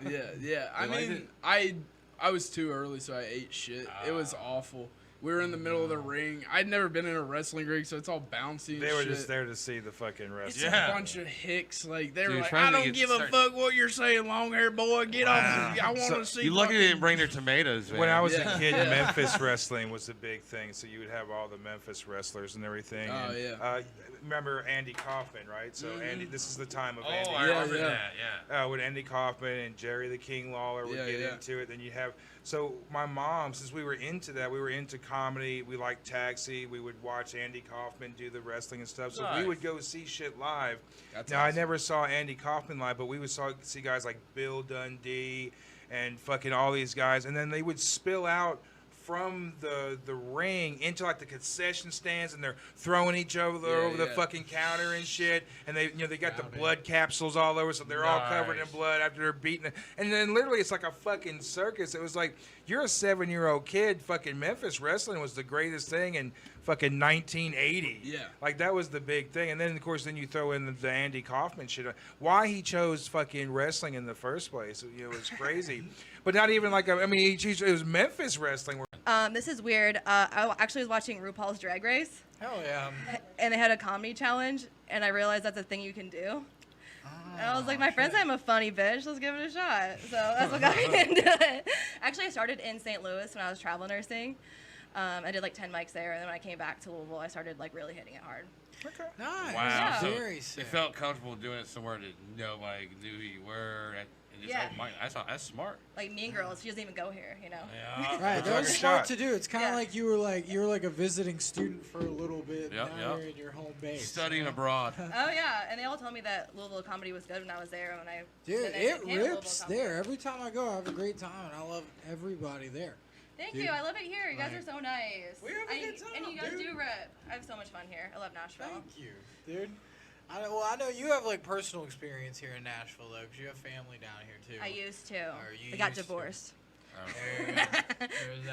you? Yeah. I You liked mean, it? I was too early, so I ate shit. It was awful. We were in the middle of the ring. I'd never been in a wrestling ring, so it's all bouncy and they were shit. just there to see the fucking It's wrestling. a bunch of hicks. Like, they were Dude, like, trying I to don't get give a started. fuck what you're saying, long hair boy. Get off. I want to see. You lucky they fucking- didn't bring their tomatoes, man. When I was Yeah. a kid, Yeah. Memphis wrestling was a big thing. So you would have all the Memphis wrestlers and everything. Oh, and, yeah. remember Andy Kaufman, right? So Andy, this is the time of Oh, Andy. I remember yeah. that. Yeah. When Andy Kaufman and Jerry the King Lawler would Yeah, get yeah. into it. Then you have, so my mom, since we were into that, we were into comedy. We liked Taxi. We would watch Andy Kaufman do the wrestling and stuff. So we Nice. would go see shit live. That's now, I awesome. never saw Andy Kaufman live, but we would see guys like Bill Dundee and fucking all these guys. And then they would spill out from the ring into like the concession stands, and they're throwing each other over the yeah. fucking counter and shit. And they got the blood capsules all over, so they're all covered in Nice. blood after they're beating it. And then literally it's like a fucking circus. It was like, you're a 7-year-old kid. Fucking Memphis wrestling was the greatest thing in fucking 1980. Yeah. Like that was the big thing. And then of course then you throw in the Andy Kaufman shit. Why he chose fucking wrestling in the first place, it was crazy. But not even like it was Memphis wrestling. This is weird. I actually was watching RuPaul's Drag Race, Hell yeah. and they had a comedy challenge, and I realized that's a thing you can do. And I was like, my friends say I'm a funny bitch. Let's give it a shot. So that's what got me into it. Actually, I started in St. Louis when I was travel nursing. I did like 10 mics there, and then when I came back to Louisville, I started like really hitting it hard. Okay. Nice. Wow. Yeah. So Very they sick. felt comfortable doing it somewhere that nobody knew who you were. And just, Yeah. oh, my, that's smart. Like Mean Girls, she doesn't even go here, you know. Yeah. Right, That's that like was a smart shot. to do. It's kind of like you were like a visiting student for a little bit. Yep, now yep. you're in your home base. Studying abroad. Oh yeah, and they all told me that Louisville comedy was good when I was there. When I Dude, then I it became a Louisville rips comedy. there. Every time I go, I have a great time, and I love everybody there. Thank Dude, you. I love it here. You guys like- are so nice. We have a good time, and you guys dude. do rip. I have so much fun here. I love Nashville. Thank you, dude. I know you have like personal experience here in Nashville though, because you have family down here too. I used to. Or you I got used to. divorced. There you go. There's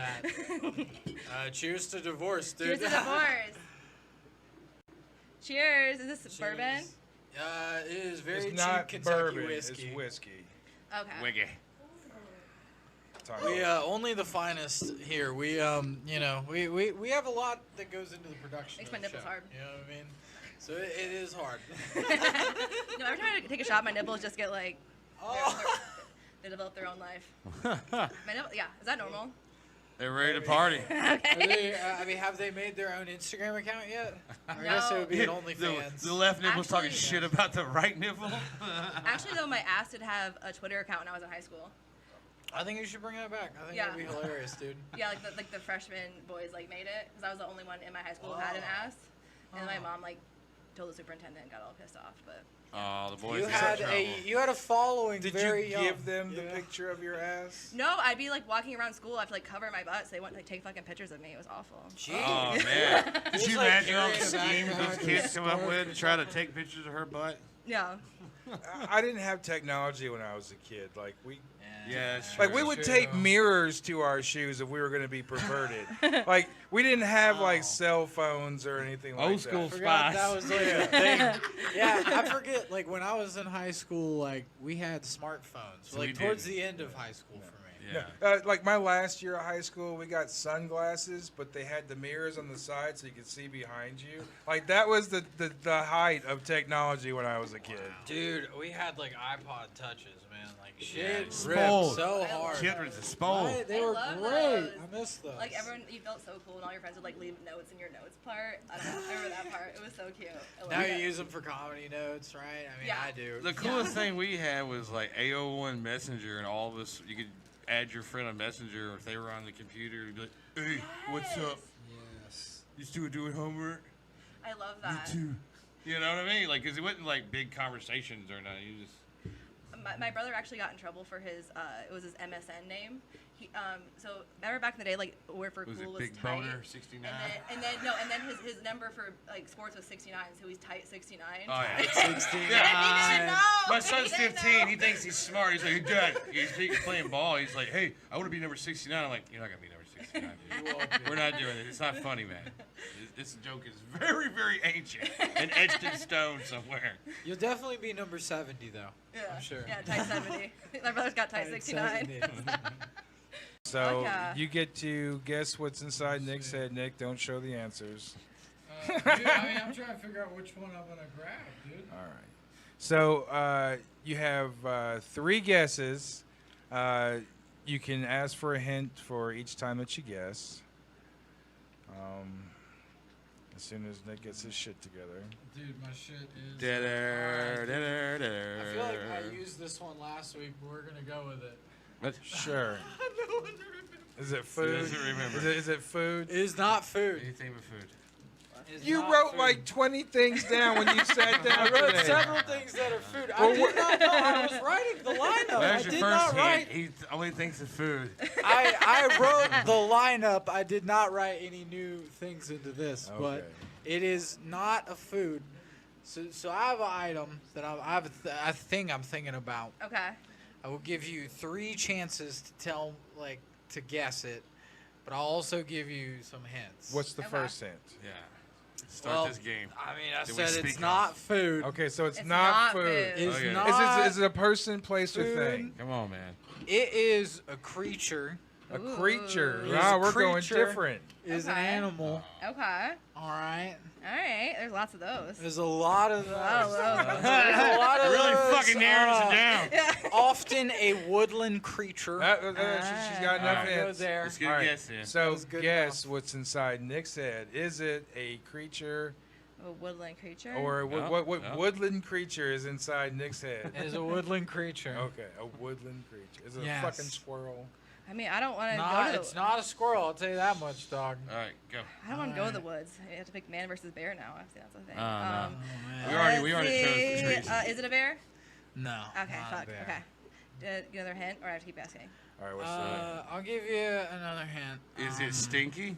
that. Cheers to divorce, dude. Cheers to divorce. Cheers. Is this Cheers. bourbon? It is very It's cheap not Kentucky bourbon. whiskey. It's whiskey. Okay. Wiggy. We only the finest here. We we have a lot that goes into the production. Makes of my the nipples show, hard. You know what I mean? So it is hard. No, every time I take a shot, my nipples just get like. They develop their own life. My nipple, yeah, is that normal? They're ready to party. Okay. Have they made their own Instagram account yet? I guess it would be an OnlyFans. The left nipple's talking Actually- shit about the right nipple. Actually, though, my ass did have a Twitter account when I was in high school. I think you should bring that back. I think Yeah. that'd be hilarious, dude. Yeah, like the freshman boys like made it because I was the only one in my high school who had an ass, and my mom like told the superintendent and got all pissed off. But Oh, the boys. You had a following. Did very you young. give them the picture of your ass? no, I'd be like walking around school. I have to like cover my butt, so they wouldn't like take fucking pictures of me. It was awful. Oh man! Did you imagine all the carrying a schemes those backpack kids and come up stuff. with to try to take pictures of her butt? Yeah. I didn't have technology when I was a kid. Like Yeah, that's like true. we would tape mirrors to our shoes if we were going to be perverted. Like we didn't have like cell phones or anything like Old that. school Forgot spies. that was like a thing. Yeah, I forget. Like when I was in high school, like we had smartphones. We Like towards didn't. the end of high school for me. Yeah. Like my last year of high school, we got sunglasses, but they had the mirrors on the side so you could see behind you. Like that was the height of technology when I was a kid. Dude, we had like iPod touches, man. Like Yeah, shit ripped spoiled. so hard. Kid was a spoiled. Right? They I were love great. those. I miss those. Like everyone, you felt so cool, and all your friends would like leave notes in your notes part. I don't know. I remember that part. It was so cute. I love Now it. you use them for comedy notes, right? I mean, Yeah. I do. The coolest thing we had was like AO1 Messenger, and all of us, you could add your friend on Messenger, or if they were on the computer, you'd be like, hey, what's up? Yes. You still doing homework? I love that. You know what I mean? Like, because it wasn't like big conversations or nothing. You just. my brother actually got in trouble for his it was his MSN name. He so remember back in the day, like word for Was cool it was Big tight. Boner 69? And then his number for like sports was 69, so he's tight 69. Oh yeah, 69. My son's 15. He thinks he's smart. He's like, Dad, he's playing ball. He's like, hey, I want to be number 69. I'm like, you're not gonna be number 69, dude. We're not doing it. It's not funny, man. This joke is very, very ancient and etched in stone somewhere. You'll definitely be number 70, though. Yeah, I'm sure. Yeah, tight 70. My brother's got tight 69. So you get to guess what's inside Nick's head. Nick, don't show the answers. Dude, I mean, I'm trying to figure out which one I'm gonna grab, dude. All right. So you have 3 guesses. You can ask for a hint for each time that you guess. As soon as Nick gets his shit together. Dude, my shit is. I feel like I used this one last week, but we're gonna go with it. Sure. Is it food? doesn't remember. Is it food? It is not food. Anything but food. You wrote like 20 things down when you sat down. I wrote today. several things that are food. I did not know. I was writing the lineup. I did not write. He only thinks of food. I wrote the lineup. I did not write any new things into this, but it is not a food. So I have an item that I have a thing I'm thinking about. Okay. I will give you 3 chances to to guess it, but I'll also give you some hints. What's the first hint? Yeah. Start this game. I mean, I That we said it's speak not of. food. Okay, so it's not food. It's Okay. not Is it a person, place, or food. thing? Come on, man. It is a creature. A creature. It is Wow, a we're going creature. different. Is an Okay. animal. Okay. All right. All right. There's lots of those. There's a lot of those. There's a lot of Really those. fucking narrows it down. Often a woodland creature. She's got enough Go hints. there. Let's get All a right, guess in. So was good guess what's inside Nick's head. Is it a creature A woodland creature. or No, what no. woodland creature is inside Nick's head? It is a woodland creature. Okay, a woodland creature. Is it Yes. a fucking squirrel? I mean, I don't want to Not, go to it's the. not a squirrel. I'll tell you that much, dog. All right, go. I don't want to go to the woods. You have to pick man versus bear now. I see that's the thing. No. man. We already chose the trees. Is it a bear? No. Okay, not a fuck. bear. Okay. Get another hint, or I have to keep asking. All right, what's the I'll give you another hint. Is it stinky?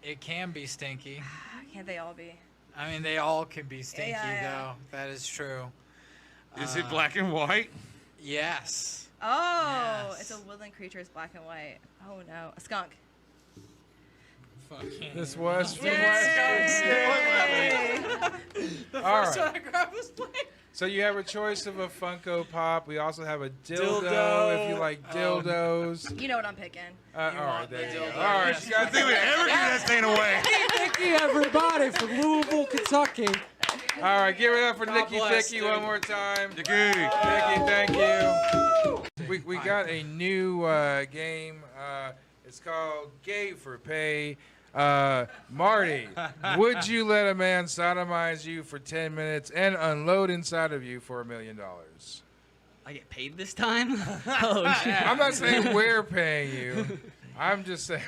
It can be stinky. Can't they all be? I mean, they all can be stinky, yeah. though. That is true. Is it black and white? Yes. Oh, Yes. it's a woodland creature. It's black and white. Oh no, a skunk. Fucking. This was Yay! The All first right. one I grabbed was blank. So you have a choice of a Funko Pop. We also have a dildo, Dildo. if you like dildos. You know what I'm picking. All right, want there you the go. dildo. All right, you got to do it. Ever give that thing away? Nikki, everybody, from Louisville, Kentucky. All right, give it up for God Nikki bless, Dicky dude. one more time. Nikki. Nikki, thank you. We got a new game. It's called Gay for Pay. Marty, would you let a man sodomize you for 10 minutes and unload inside of you for $1 million? I get paid this time? Oh, shit. I'm not saying we're paying you. I'm just saying.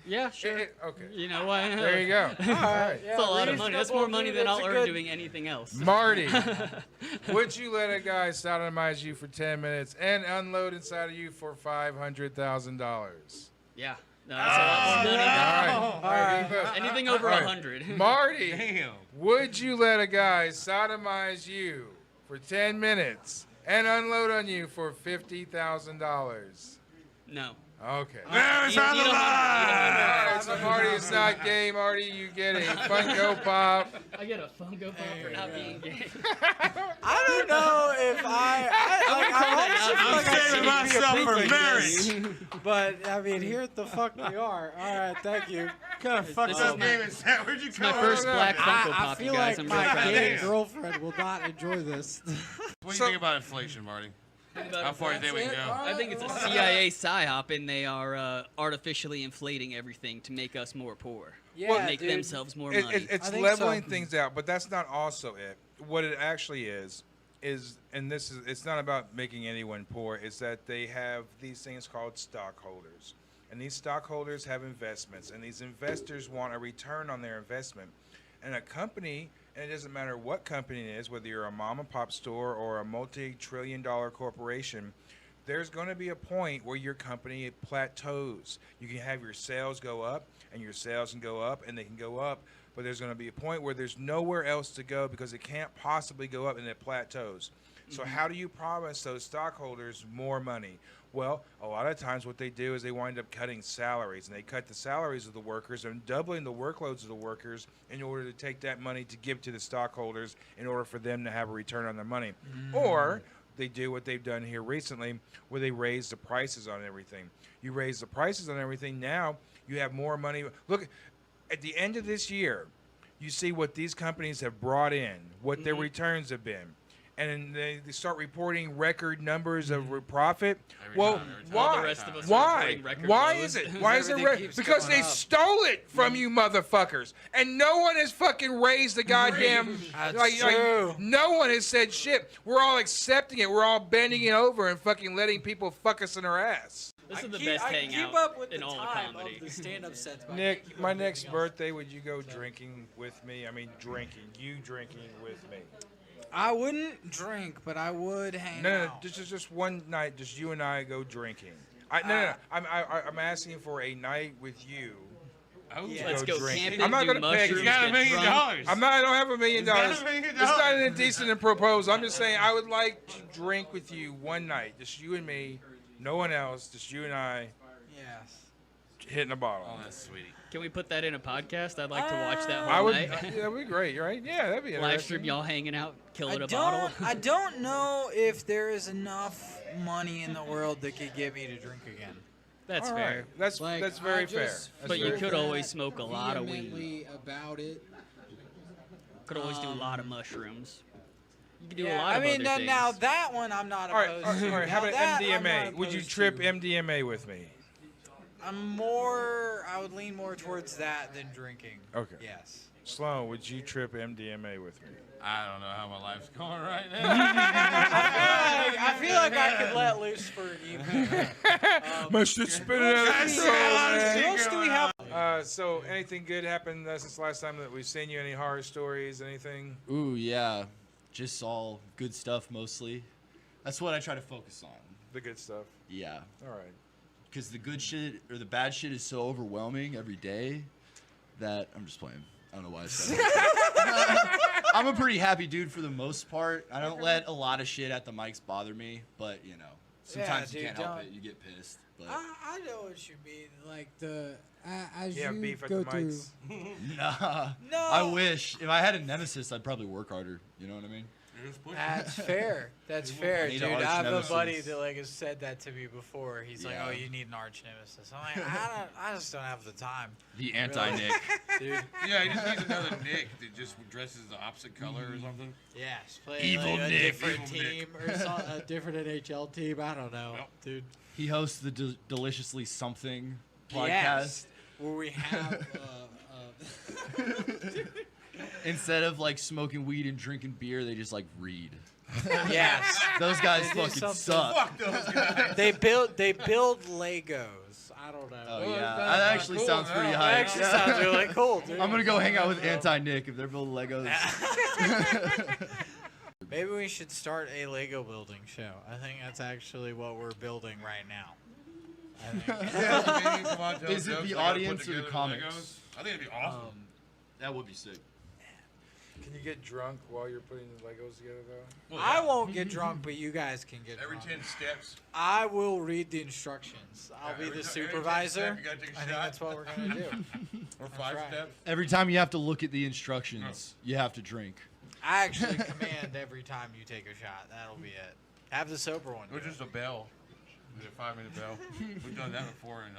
Yeah, sure. Okay. You know what? There you go. All right. That's a lot of money. That's more money than I'll earn good- doing anything else. Marty, would you let a guy sodomize you for 10 minutes and unload inside of you for $500,000? Yeah. No, that's a lot more money. All right. Anything over All right. 100. Marty, Damn. would you let a guy sodomize you for 10 minutes and unload on you for $50,000? No. Okay. There's You- on you the don't need- All line. right, so Marty is not gay. Marty, you get a Funko Pop. I get a Funko Pop for not being gay. I don't know if I'm saving myself for marriage. But, I mean, here the fuck we are. All right, thank you. What kind of fucked This up is my- game is that? Where'd you It's my come first up? black Funko I Pop, feel you guys. like I'm my really gay Damn. girlfriend will not enjoy this. What do you think about inflation, Marty? How far do you think we can go? I think it's a CIA psyop, and they are artificially inflating everything to make us more poor. Yeah, make dude. themselves more It's money. I think leveling so. things out, but that's not also it. What it actually is, and this is, it's not about making anyone poor, is that they have these things called stockholders. And these stockholders have investments, and these investors want a return on their investment. And a company and it doesn't matter what company it is, whether you're a mom and pop store or a multi-trillion-dollar corporation, there's going to be a point where your company plateaus. You can have your sales go up, and your sales can go up, and they can go up, but there's going to be a point where there's nowhere else to go because it can't possibly go up, and it plateaus. So how do you promise those stockholders more money? Well, a lot of times what they do is they wind up cutting salaries, and they cut the salaries of the workers and doubling the workloads of the workers in order to take that money to give to the stockholders in order for them to have a return on their money. Or they do what they've done here recently where they raise the prices on everything. You raise the prices on everything, now you have more money. Look, at the end of this year, you see what these companies have brought in, what their returns have been. And they start reporting record numbers of profit. Well, why? Why? Why is it? Why is it? Because they stole it from you motherfuckers, and no one has fucking raised the goddamn. Like, no one has said shit. We're all accepting it. We're all bending it over and fucking letting people fuck us in our ass. This is the best hangout keep up with in the all time comedy. of the stand-up sets. by Nick, keeping my up with next everything else. birthday, would you go drinking with me? I mean, drinking. You drinking with me. I wouldn't drink, but I would hang No, out. just one night. Just you and I go drinking. No. I'm asking for a night with you. Oh, to let's go drinking. camping, I'm not do gonna pay mushrooms, you. get $1 million. drunk. I don't have $1 million. He's got $1 million. It's not an indecent proposal. I'm just saying I would like to drink with you one night, just you and me, no one else, just you and I. Yes. Hitting a bottle. Oh, that's sweetie. Can we put that in a podcast? I'd like to watch that whole I would. night. That'd be great, right? Yeah, that'd be Live interesting. stream y'all hanging out, killing I a bottle. I don't know if there is enough money in the world that could get me to drink again. That's All fair. right. That's Like, very I fair. just That's But you very could fair. always smoke a lot of weed. Vehemently about it. Could always do a lot of mushrooms. You could do Yeah, a lot I of mean, other now things. that one I'm not All right, opposed to. all right. How Now about that I'm MDMA? not Would you opposed trip to. MDMA with me? I would lean more towards that than drinking. Okay. Yes. Sloan, would you trip MDMA with me? I don't know how my life's going right now. I feel like I could let loose for an evening. My shit's spinning out of control, man. What else do we have? So, anything good happened since the last time that we've seen you? Any horror stories? Anything? Ooh, yeah. Just all good stuff mostly. That's what I try to focus on. The good stuff. Yeah. All right. Because the good shit or the bad shit is so overwhelming every day that I'm just playing. I don't know why I said that. I'm a pretty happy dude for the most part. I don't let a lot of shit at the mics bother me, but you know, sometimes you dude, can't help don't. it. You get pissed. But I know what you mean. Like as Yeah, you beef at go the through. mics. nah. No. I wish. If I had a nemesis, I'd probably work harder. You know what I mean? That's fair. That's fair, need dude. an I arch have a nemesis. buddy that like has said that to me before. He's like, Yeah. "Oh, you need an arch nemesis." I'm like, I just don't have the time. The anti-Nick. Dude. Yeah, he just needs another Nick that just dresses the opposite color or something. Yes, play Evil like, a Nick. different Evil team or a different NHL team. I don't know, dude. He hosts the Deliciously Something podcast. Yes, where we have. Instead of like smoking weed and drinking beer, they just like read. Yes, Those guys They do fucking something. suck. Fuck those guys. They build Legos. I don't know. Oh Well, yeah, that's that actually cool sounds now. pretty That high. actually sounds really cool, dude. I'm gonna go hang out with Anti-Nick if they're building Legos. Maybe we should start a Lego building show. I think that's actually what we're building right now. I think. Is it the audience or the comics? I think it'd be awesome. That would be sick. Can you get drunk while you're putting the Legos together, though? Well, I won't get drunk, but you guys can get Every drunk. 10 steps. I will read the instructions. I'll be every the 10 supervisor. step, you gotta take a I think shot. that's what we're gonna do. Or That's 5 right. steps. Every time you have to look at the instructions, you have to drink. I actually command every time you take a shot. That'll be it. Have the sober one. Or just a bell. With a 5-minute bell. We've done that before, and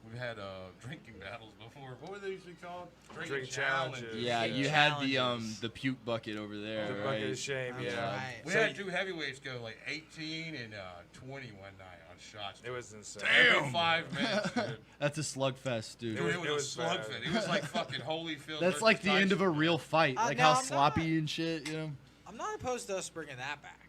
we've had drinking battles before. What were they usually called? Drink challenges. Yeah, you had the puke bucket over there, The right? bucket of shame, That's yeah. right. We So had 2 heavyweights go like 18 and 20 one night on shots. It was insane. Every 5 minutes, dude. That's a slugfest, dude. It was was a bad. slugfest. It was like fucking Holyfield. That's like the end of a real fight, like now how I'm sloppy and shit, you know? I'm not opposed to us bringing that back.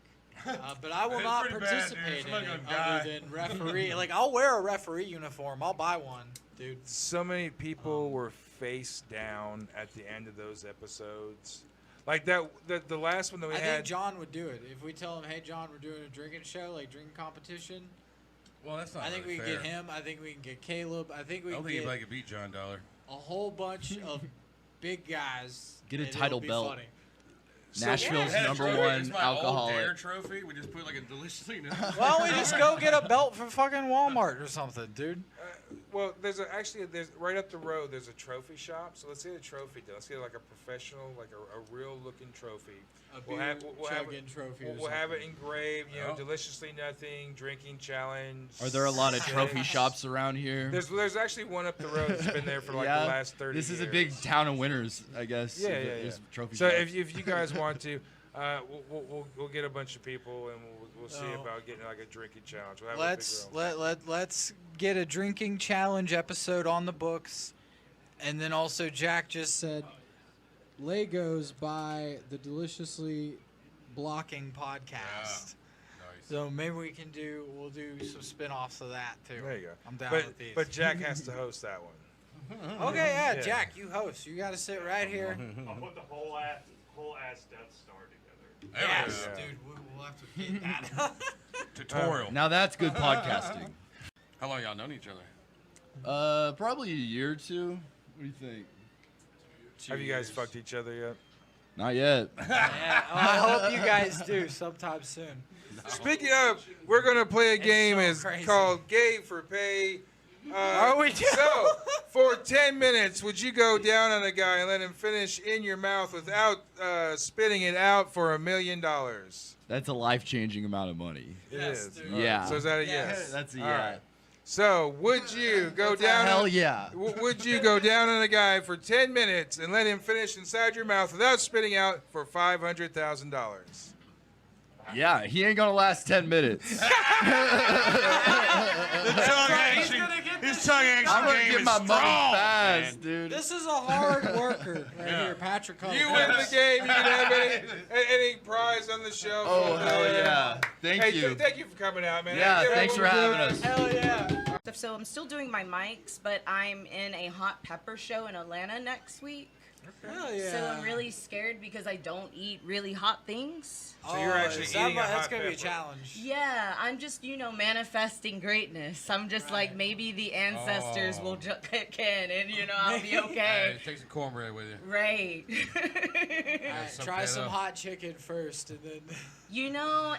But I will It's not pretty bad, dude. participate in Somebody it gonna other die. than referee. Like, I'll wear a referee uniform. I'll buy one, dude. So many people were face down at the end of those episodes. Like that, the last one that we I had. think John would do it if we tell him, "Hey, John, we're doing a drinking show, like drinking competition." Well, that's not I think really we can fair. get him. I think we can get Caleb. I think we I can don't think get anybody could beat John Dollar. a whole bunch of big guys. Get a and it'll title be belt. funny. Nashville's Yeah, number trophy. one It's my old alcoholic. Dare trophy. We just put like a deliciously. Why don't we just go get a belt from fucking Walmart or something, dude? Well, there's right up the road. There's a trophy shop. So let's get a trophy done. Let's get like a professional, like a real looking trophy. We'll have it, trophy. We'll have it engraved. You know, deliciously nothing, drinking challenge. Are there a lot of trophy shops around here? There's actually one up the road that's been there for like Yeah, the last 30 years. This is a big town of winners, I guess. Yeah, if yeah, there's yeah. Trophy So shops. if you guys want to, we'll get a bunch of people and we'll see No. about getting like a drinking challenge. We'll have a big Let's get a drinking challenge episode on the books, and then also Jack just said Legos by the Deliciously Blocking podcast. So maybe we'll do some spin-offs of that too. There you go. I'm down but, with these. But Jack has to host that one. Okay, yeah, Jack, you host. You got to sit right here. I'll put the whole ass Death Star together. Yes, dude, we'll have to get that. Tutorial. Now that's good podcasting. How long y'all known each other? Probably a year or two. What do you think? Have you guys fucked each other yet? Not yet. Yeah, I hope you guys do sometime soon. Speaking of, we're gonna play a game. so It's crazy. called Gay for Pay. Are we? So, for 10 minutes, would you go down on a guy and let him finish in your mouth without spitting it out for $1 million? That's a life-changing amount of money. It is. Yeah. So is that a yes? That's a All yeah. right. So, would you go What's a down? hell yeah. Would you go down on a guy for 10 minutes and let him finish inside your mouth without spitting out for $500,000? Yeah, he ain't gonna last 10 minutes. His tongue action I'm gonna game get is my strong, money fast, man. dude. This is a hard worker right here, Patrick. You win the game. You can have any prize on the show. Oh, hell yeah. Thank you. Thank you for coming out, man. Yeah, thanks for having us. Hell yeah. So I'm still doing my mics, but I'm in a hot pepper show in Atlanta next week. Hell yeah. So I'm really scared because I don't eat really hot things. So you're actually eating a hot That's gonna be a pepper. challenge. Yeah, I'm just, manifesting greatness. I'm just like, maybe the ancestors will kick in and, I'll be okay. Take some cornbread with you. Right. Try some hot chicken first, and then.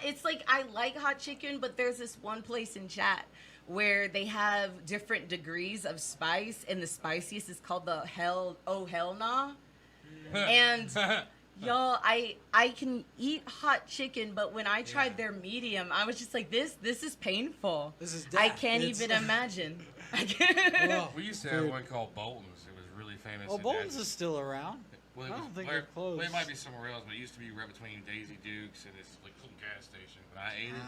It's like I like hot chicken, but there's this one place in chat where they have different degrees of spice, and the spiciest is called the hell nah. And y'all, I can eat hot chicken, but when I tried their medium, I was just like, this is painful. This is I death. can't It's- even imagine. We used to have one called Bolton's. It was really famous. Well, in Bolton's that- is still around. Well, I it was don't think where- they're closed. Well, it might be somewhere else, but it used to be right between Daisy Dukes and this like little gas station. But I ate it,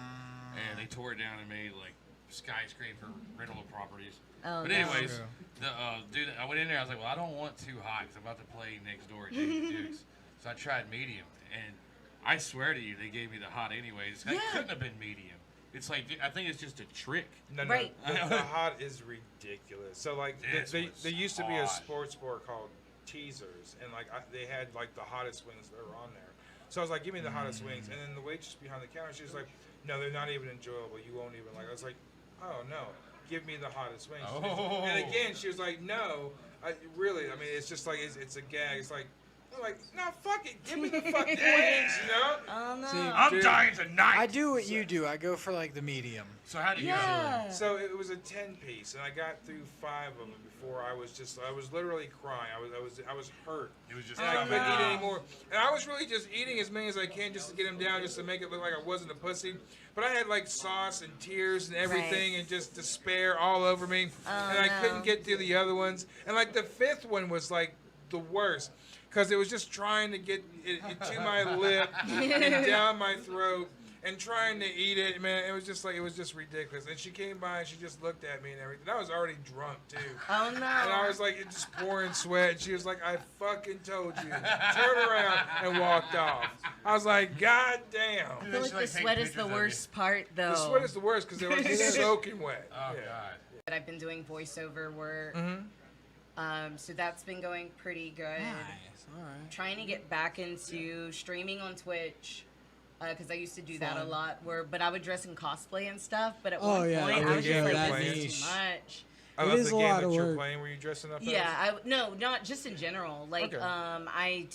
and they tore it down and made like skyscraper rental properties. Oh, But no. anyways, the dude, I went in there. I was like, well, I don't want too hot because I'm about to play next door at Daisy Dukes. So I tried medium, and I swear to you, they gave me the hot anyways. It couldn't have been medium. It's like I think it's just a trick. No, Right. The hot is ridiculous. So like This there was used to be a hot. sports bar called Teasers, and like they had like the hottest wings that were on there. So I was like, give me the hottest wings, and then the waitress behind the counter, she was like, no, they're not even enjoyable. You won't even like. I was like, oh no, give me the hottest wings. Oh. And again, she was like, no, really. I mean, it's just like it's a gag. It's like. I'm like, no, fuck it. Give me the fucking wings, Oh, no. I'm dying tonight. I do what you do. I go for like the medium. So how do you Yeah. So it was a 10-piece, and I got through 5 of them before I was literally crying. I was hurt. It was just And I couldn't eat anymore. And I was really just eating as many as I can just to get them down, just to make it look like I wasn't a pussy. But I had like sauce and tears and everything, and just despair all over me. And I couldn't get through the other ones. And like the 5th one was like the worst. Because it was just trying to get it to my lip and down my throat and trying to eat it. Man, it was just ridiculous. And she came by and she just looked at me and everything. I was already drunk, too. Oh, no. And I was like, just pouring sweat. And she was like, I fucking told you. Turned around and walked off. I was like, God damn. I feel like the sweat is the worst part, though. The sweat is the worst because it was soaking wet. Oh, Yeah. God. But I've been doing voiceover work. So that's been going pretty good. Nice. All right. Trying to get back into streaming on Twitch. Because I used to do that a Fun. lot, but I would dress in cosplay and stuff. But at Oh, one yeah, point, there I was you just go, like, that this is niche. too much. I It love is the a game lot that of you're work. playing. Were you dressing up? Yeah, no, not just in general. Like, Okay. I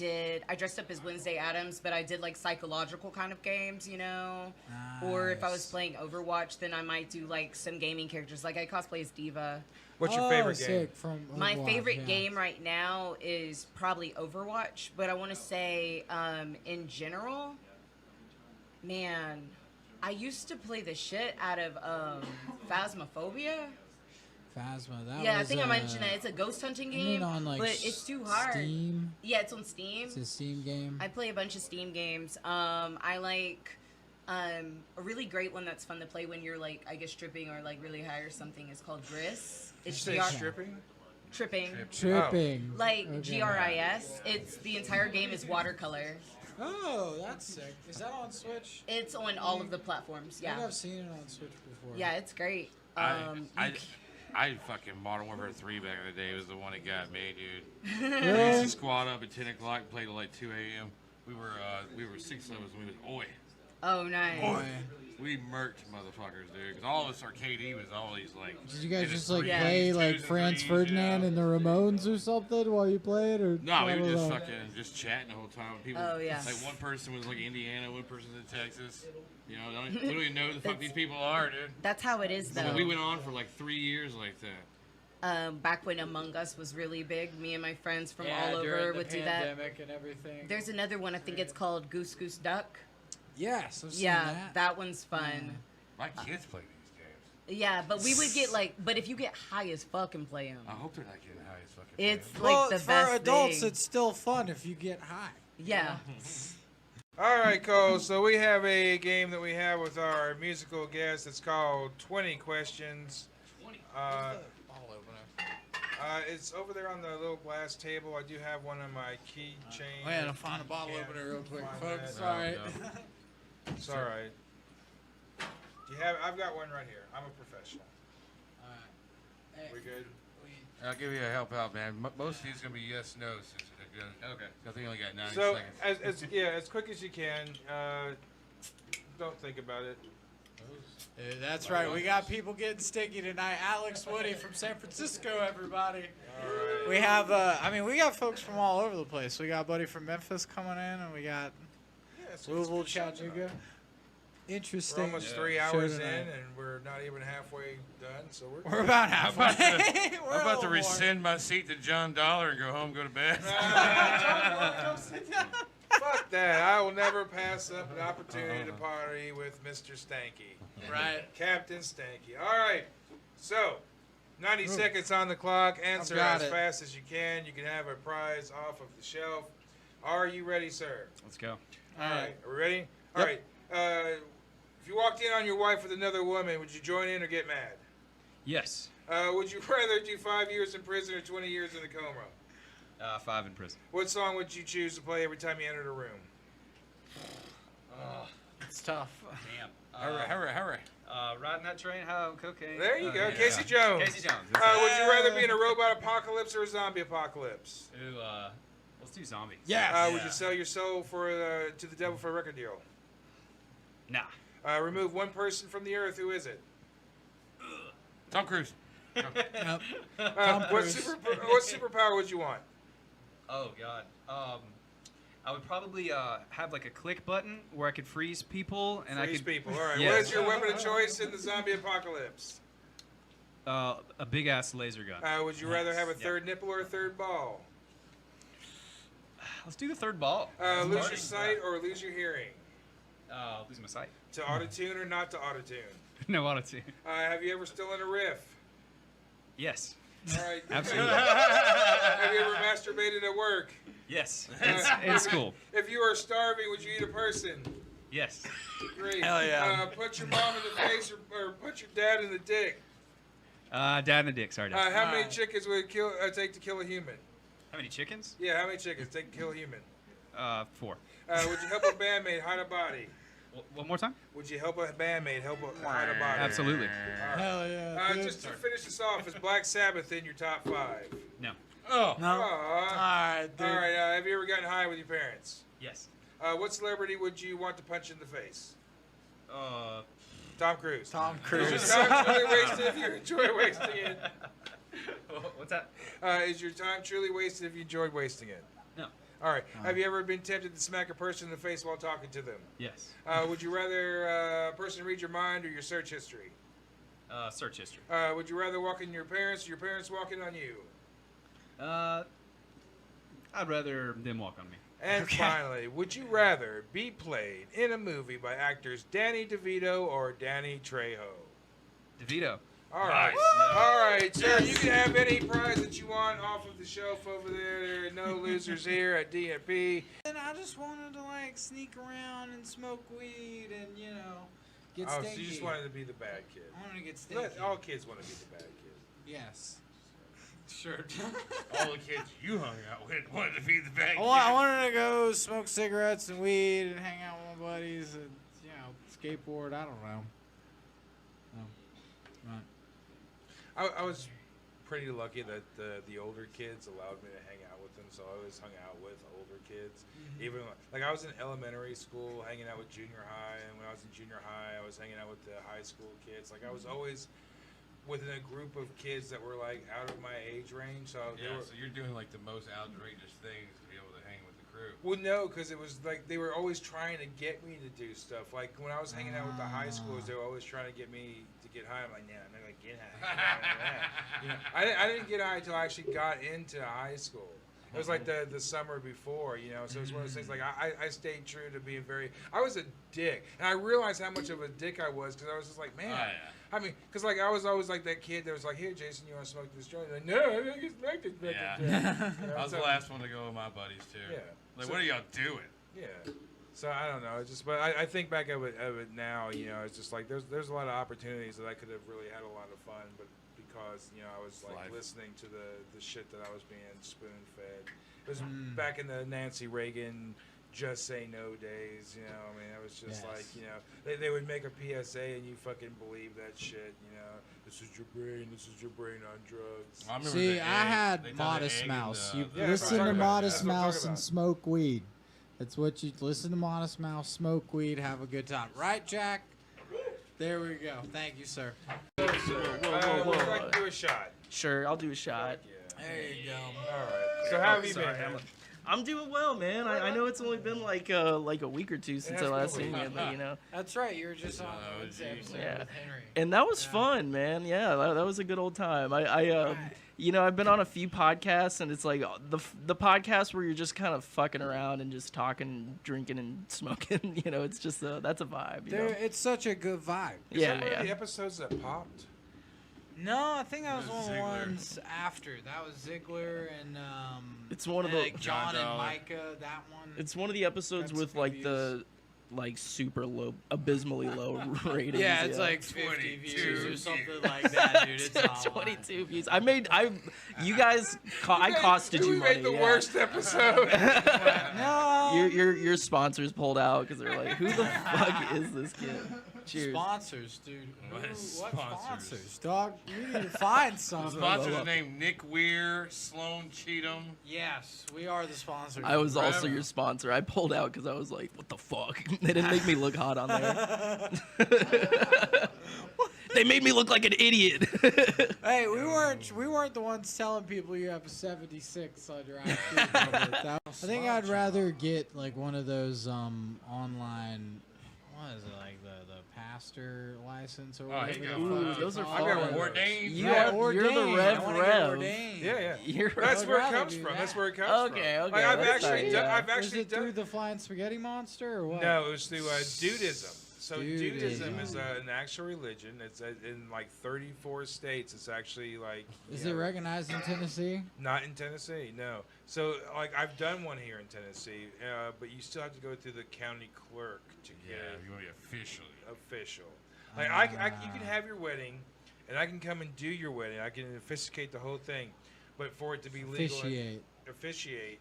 dressed up as Wednesday Addams, but I did like psychological kind of games, you know. Or if I was playing Overwatch, then I might do like some gaming characters. Like I cosplay as Diva. What's your favorite game? Sick, from My Overwatch, favorite yeah. game right now is probably Overwatch, but I want to say, in general, man, I used to play the shit out of Phasmophobia. Phasma. That Yeah, I was, think I mentioned that. It's a ghost hunting isn't game, it on, like, but it's too hard. Steam? Yeah, it's on Steam. It's a Steam game. I play a bunch of Steam games. I like a really great one that's fun to play when you're like, I guess, tripping or like really high or something is called Gris. It's Did you say stripping? Tripping. Tripping. Like Okay. GRIS. It's the entire game is watercolor. Oh, that's sick. Is that on Switch? It's on all of the platforms. I Yeah. think I've seen it on Switch before. Yeah, it's great. I fucking Modern Warfare 3 back in the day was the one that got me, dude. Really? We used to squat up at 10 o'clock and play till like 2 a.m. We were 6 levels and we was oi. Oh, nice. Oi. We murked motherfuckers, dude. Because all of us, our KD was always like. Did you guys in just the like threes, play twos, like and Franz threes, Ferdinand and the Ramones or something while you played, or No, we I were don't just know. fucking just chatting the whole time. People, Oh, yeah. Like one person was like Indiana, one person's in Texas. You know, we don't even know who the fuck these people are, dude. That's how it is, though. So we went on for like 3 years like that. Back when Among Us was really big, me and my friends from Yeah, all during over the would do that. pandemic and everything. There's another one, I think it's called Goose Goose Duck. Yes, I've seen Yeah, that. one's fun. My kids play these games. Yeah, but we would get like, but if you get high as fuck and play them, I hope they're not getting high as fucking. it's like Well, the for best adults, thing. it's still fun if you get high. Yeah. All right, Cole. So we have a game that we have with our musical guest. It's called 20 Questions. It's over there on the little glass table. I do have one on my keychain. Oh, yeah, I'll find a bottle opener real quick, Find folks. that. All right. It's all right. Do you have? I've got one right here. I'm a professional. We good? I'll give you a help out, man. Most of these gonna be yes, no. Okay. I think I only got 9 So seconds. as quick as you can. Don't think about it. That's right. We got people getting sticky tonight. Alex Woody from San Francisco, everybody. We have, we got folks from all over the place. We got a buddy from Memphis coming in, and we got Louisville, Chattanooga. Interesting. We're almost 3 show hours in, tonight. and we're not even halfway done. So We're about halfway. I'm about to rescind my seat to John Dollar and go home, go to bed. Fuck that. I will never pass up an opportunity to party with Mr. Stanky. Right. Captain Stanky. All right. So, 90 seconds on the clock. Answer got as it. fast as you can. You can have a prize off of the shelf. Are you ready, sir? Let's go. All right. Are we ready? All right. If you walked in on your wife with another woman, would you join in or get mad? Yes. Would you rather do 5 years in prison or 20 years in a coma? 5 in prison. What song would you choose to play every time you entered a room? It's tough. Damn. Hurry. Riding that train high on cocaine. There you go, Yeah. Casey Jones. Casey Jones. Would you rather be in a robot apocalypse or a zombie apocalypse? Ooh, let's do zombie. Would you sell your soul to the devil for a record deal? Nah. Remove one person from the earth. Who is it? Tom Cruise. What superpower would you want? Oh God. I would probably have like a click button where I could freeze people and Freeze I could people. All right. Yeah. What is your weapon of choice in the zombie apocalypse? a big ass laser gun. Would you rather have a third nipple or a third ball? Let's do the third ball. Lose your sight or lose your hearing? Lose my sight. To autotune or not to autotune? No autotune. Have you ever stolen a riff? Yes. All right. Absolutely. Have you ever masturbated at work? Yes. In school. If you are starving, would you eat a person? Yes. Great. Hell yeah. Punch your mom in the face or punch your dad in the dick. Dad in the dick. Sorry, Dad. How many chickens would it take to kill a human? How many chickens? Yeah, how many chickens take to kill a human? 4. Would you help a bandmate hide a body? One more time? Would you help a bandmate hide a body? Absolutely. All right. Hell yeah. Just to finish this off, is Black Sabbath in your top 5? No. Oh. No. All right, dude. All right. Have you ever gotten high with your parents? Yes. What celebrity would you want to punch in the face? Uh, Tom Cruise. Tom Is Cruise. your time truly wasted if you enjoy wasting it? What's that? Is your time truly wasted if you enjoyed wasting it? No. All right. Have you ever been tempted to smack a person in the face while talking to them? Yes. Would you rather a person read your mind or your search history? Search history. Would you rather walk in your parents or your parents walking on you? I'd rather them walk on me. And finally, would you rather be played in a movie by actors Danny DeVito or Danny Trejo? DeVito. All right. Nice. All right, sir. You can have any prize that you want off of the shelf over there. There are no losers here at DNP. And I just wanted to like sneak around and smoke weed and get Oh, stinky. so you just wanted to be the bad kid. I wanted to get stinky. All kids want to be the bad kid. Yes. Sure. All the kids you hung out with wanted to be the bad kid. I wanted to go smoke cigarettes and weed and hang out with my buddies and skateboard. I don't know. Right. I was pretty lucky that the older kids allowed me to hang out with them, so I always hung out with older kids. Mhm. Even like I was in elementary school hanging out with junior high, and when I was in junior high, I was hanging out with the high school kids. Like I was always within a group of kids that were like out of my age range. So they Yeah, were, so you're doing like the most outrageous things to be able to hang with the crew. well, no, because it was like they were always trying to get me to do stuff. Like when I was hanging out with the high schoolers, they were always trying to get me to get high. I'm like, nah, I'm not gonna get high. I didn't get high until I actually got into high school. It was like the summer before, so it was one of those things. Like I stayed true to being I was a dick, and I realized how much of a dick I was because I was just like, man. Oh, yeah. I mean, because like I was always like that kid that was like, here, Jason, you want to smoke this joint? Like, no, I don't get smoke this joint. Yeah. I was the last one to go with my buddies too. Yeah. Like, So- what are y'all doing? Yeah. So I don't know. It's just, but I think back of it now. It's just like there's a lot of opportunities that I could have really had a lot of fun, but because I was like Life. listening to the shit that I was being spoon fed. It was back in the Nancy Reagan just say no days. I mean, it was just Yes. like they would make a PSA and you fucking believe that shit. This is your brain. This is your brain on drugs. I remember See, the I egg. had They thought Modest the egg Mouse. and You Yeah, that's what I'm listen to talking about. Modest That's what I'm Mouse talking and about. smoke weed. That's what you listen to Modest Mouse, smoke weed, have a good time. Right, Jack? There we go. Thank you, sir. Would you like to do a shot? Sure, I'll do a shot. There you go. All right. So how have you been? Sorry, man? I'm doing well, man. I know it's only been like a week or two since I has last been a seen you, week. but That's right. You were just on Wednesday episode Yeah. with Henry. And that was fun, man. Yeah, that was a good old time. I've been on a few podcasts, and it's like the podcast where you're just kind of fucking around and just talking, drinking, and smoking. It's just that's a vibe. It's such a good vibe. Is Yeah, that one of yeah. the episodes that popped? No, I think that was It one was of the Ziggler. ones after. That was Ziggler and It's one of the- like John John and Dollar. Micah. That one. It's one of the episodes Got with some like views. the super low, abysmally low ratings. Yeah, it's like 50 views or 22 something like that, dude. It's not a lot. 22 views. You guys, I costed you We money. made the yeah. worst episode. No. Your sponsors pulled out because they're like, who the fuck is this kid? Cheers. Sponsors, dude. What What sponsors? sponsors, dog? We need to find The something. sponsors are named Nick Weir, Sloan Cheatham. Yes, we are the sponsors. I was also Forever. your sponsor. I pulled out because I was like, what the fuck? They didn't make me look hot on there. They made me look like an idiot. Hey, we weren't the ones telling people you have a 76 on your IQ. I think I'd rather get like one of those online. What is it, like the pastor license or Oh, whatever? you the got fuck one. it's Those are called? I got fun. one. Ordained. Yeah, You're the ordained. Rev I wanna get Rev. ordained. Yeah. You're That's I'd where it rather comes do from. that. That's where it comes Okay, from. okay, Like, I've that's actually nice, done. yeah. I've Is actually it done. through the Flying Spaghetti Monster or what? No, it was through Dudism. So Dudism Dudism. is an actual religion. It's in like 34 states. It's actually like. Is it recognized in Tennessee? Not in Tennessee, no. So like I've done one here in Tennessee, but you still have to go through the county clerk to get Yeah, you want to be officially. official. Like you can have your wedding, and I can come and do your wedding. I can officiate the whole thing, but for it to be legal, Officiate.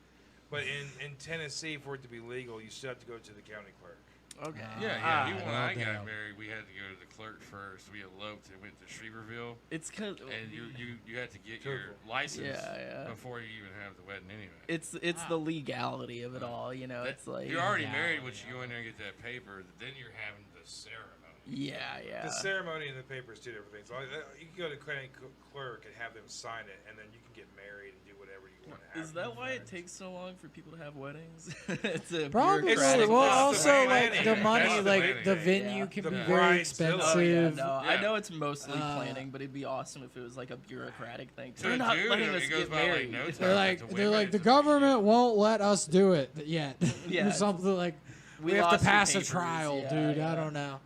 But in Tennessee, for it to be legal, you still have to go to the county clerk. Okay. Yeah. When well, I damn. got married, we had to go to the clerk first. We eloped and went to Shrieverville. It's cause And you had to get your license before you even have the wedding anyway. It's the legality of it all, you know. It's like you're already married once you go in there and get that paper. Then you're having the ceremony. Yeah. The ceremony and the paper is two different things. Like, you can go to clerk and have them sign it, and then you can get married and do whatever you want to have. Is that why it takes so long for people to have weddings? It's a Probably. bureaucratic Well, process. also like the money, like the venue can be very expensive. Oh, yeah, no, I know it's mostly planning, but it'd be awesome if it was like a bureaucratic thing. They're not letting us get married. They're like the government won't let us do it yet. Yeah. Something like we have to pass a trial, dude. I don't know.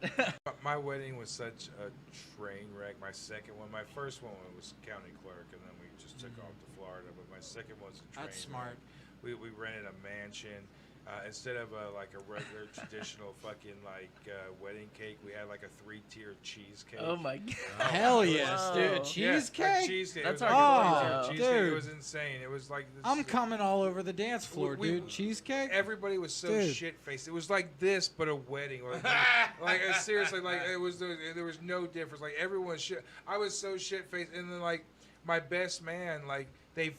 My wedding was such a train wreck. My second one, my first one was county clerk, and then we just took off to Florida. But my second one was a train That's smart. wreck. We rented a mansion. Instead of like a regular traditional fucking like wedding cake, we had like a 3-tiered cheesecake. Oh my god! Hell yes, dude! Yeah, Cheesecake. like cheesecake. That's it was our cheesecake. dude. It was insane. It was like this, I'm coming all over the dance floor, dude. Cheesecake. Everybody was so Dude. shit faced. It was like this, but a wedding. Like seriously, like there was no difference. Like everyone shit. I was so shit faced, and then like my best man, like they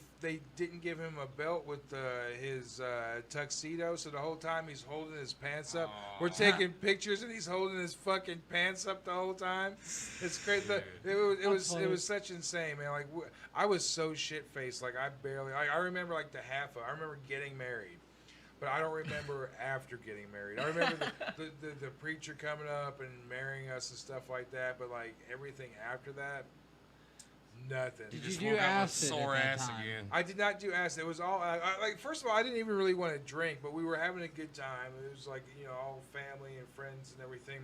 didn't give him a belt with his tuxedo, so the whole time he's holding his pants up. We're taking pictures, and he's holding his fucking pants up the whole time. It's crazy. It was such insane, man. Like I was so shit faced. Like I barely. I remember like I remember getting married. But I don't remember after getting married. I remember the preacher coming up and marrying us and stuff like that. But like everything after that, nothing. Did you do acid sore at that ass time? again. I did not do acid. It was all like. First of all, I didn't even really want to drink, but we were having a good time. It was like all family and friends and everything.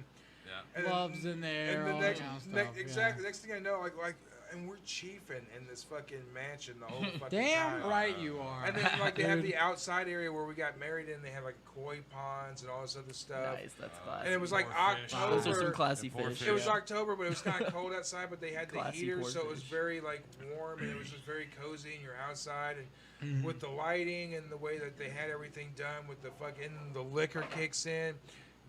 Yeah. And Gloves in there. And the all next, that kind of stuff, exactly. Next thing I know, like, and we're chiefing in this fucking mansion the whole fucking Damn time. right you are. And then like they have Dude. the outside area where we got married in. They had like koi ponds and all this other stuff. Nice, that's classy. And it was like October. Those are some classy fish. It was October, but it was kind of cold outside. But they had the Classy heater, poor so it was fish. very like warm, and it was just very cozy. And you're outside, and with the lighting and the way that they had everything done, with the fucking the liquor kicks in,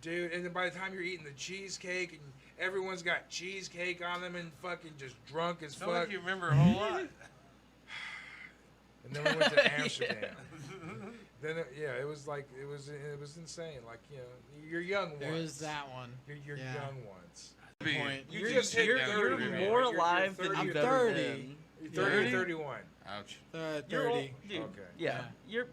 dude. And then by the time you're eating the cheesecake, and everyone's got cheesecake on them, and fucking just drunk as Sound fuck. like you remember a whole lot. And then we went to Amsterdam. Then it was like it was insane. Like you're young ones. There is that one. You're Yeah. young ones. Point. You just hit you're 30, man. more You're alive than 30. you've I'm ever 30. been. You're 30 or 31. Ouch. 30. You're old, dude. Okay. Yeah, you're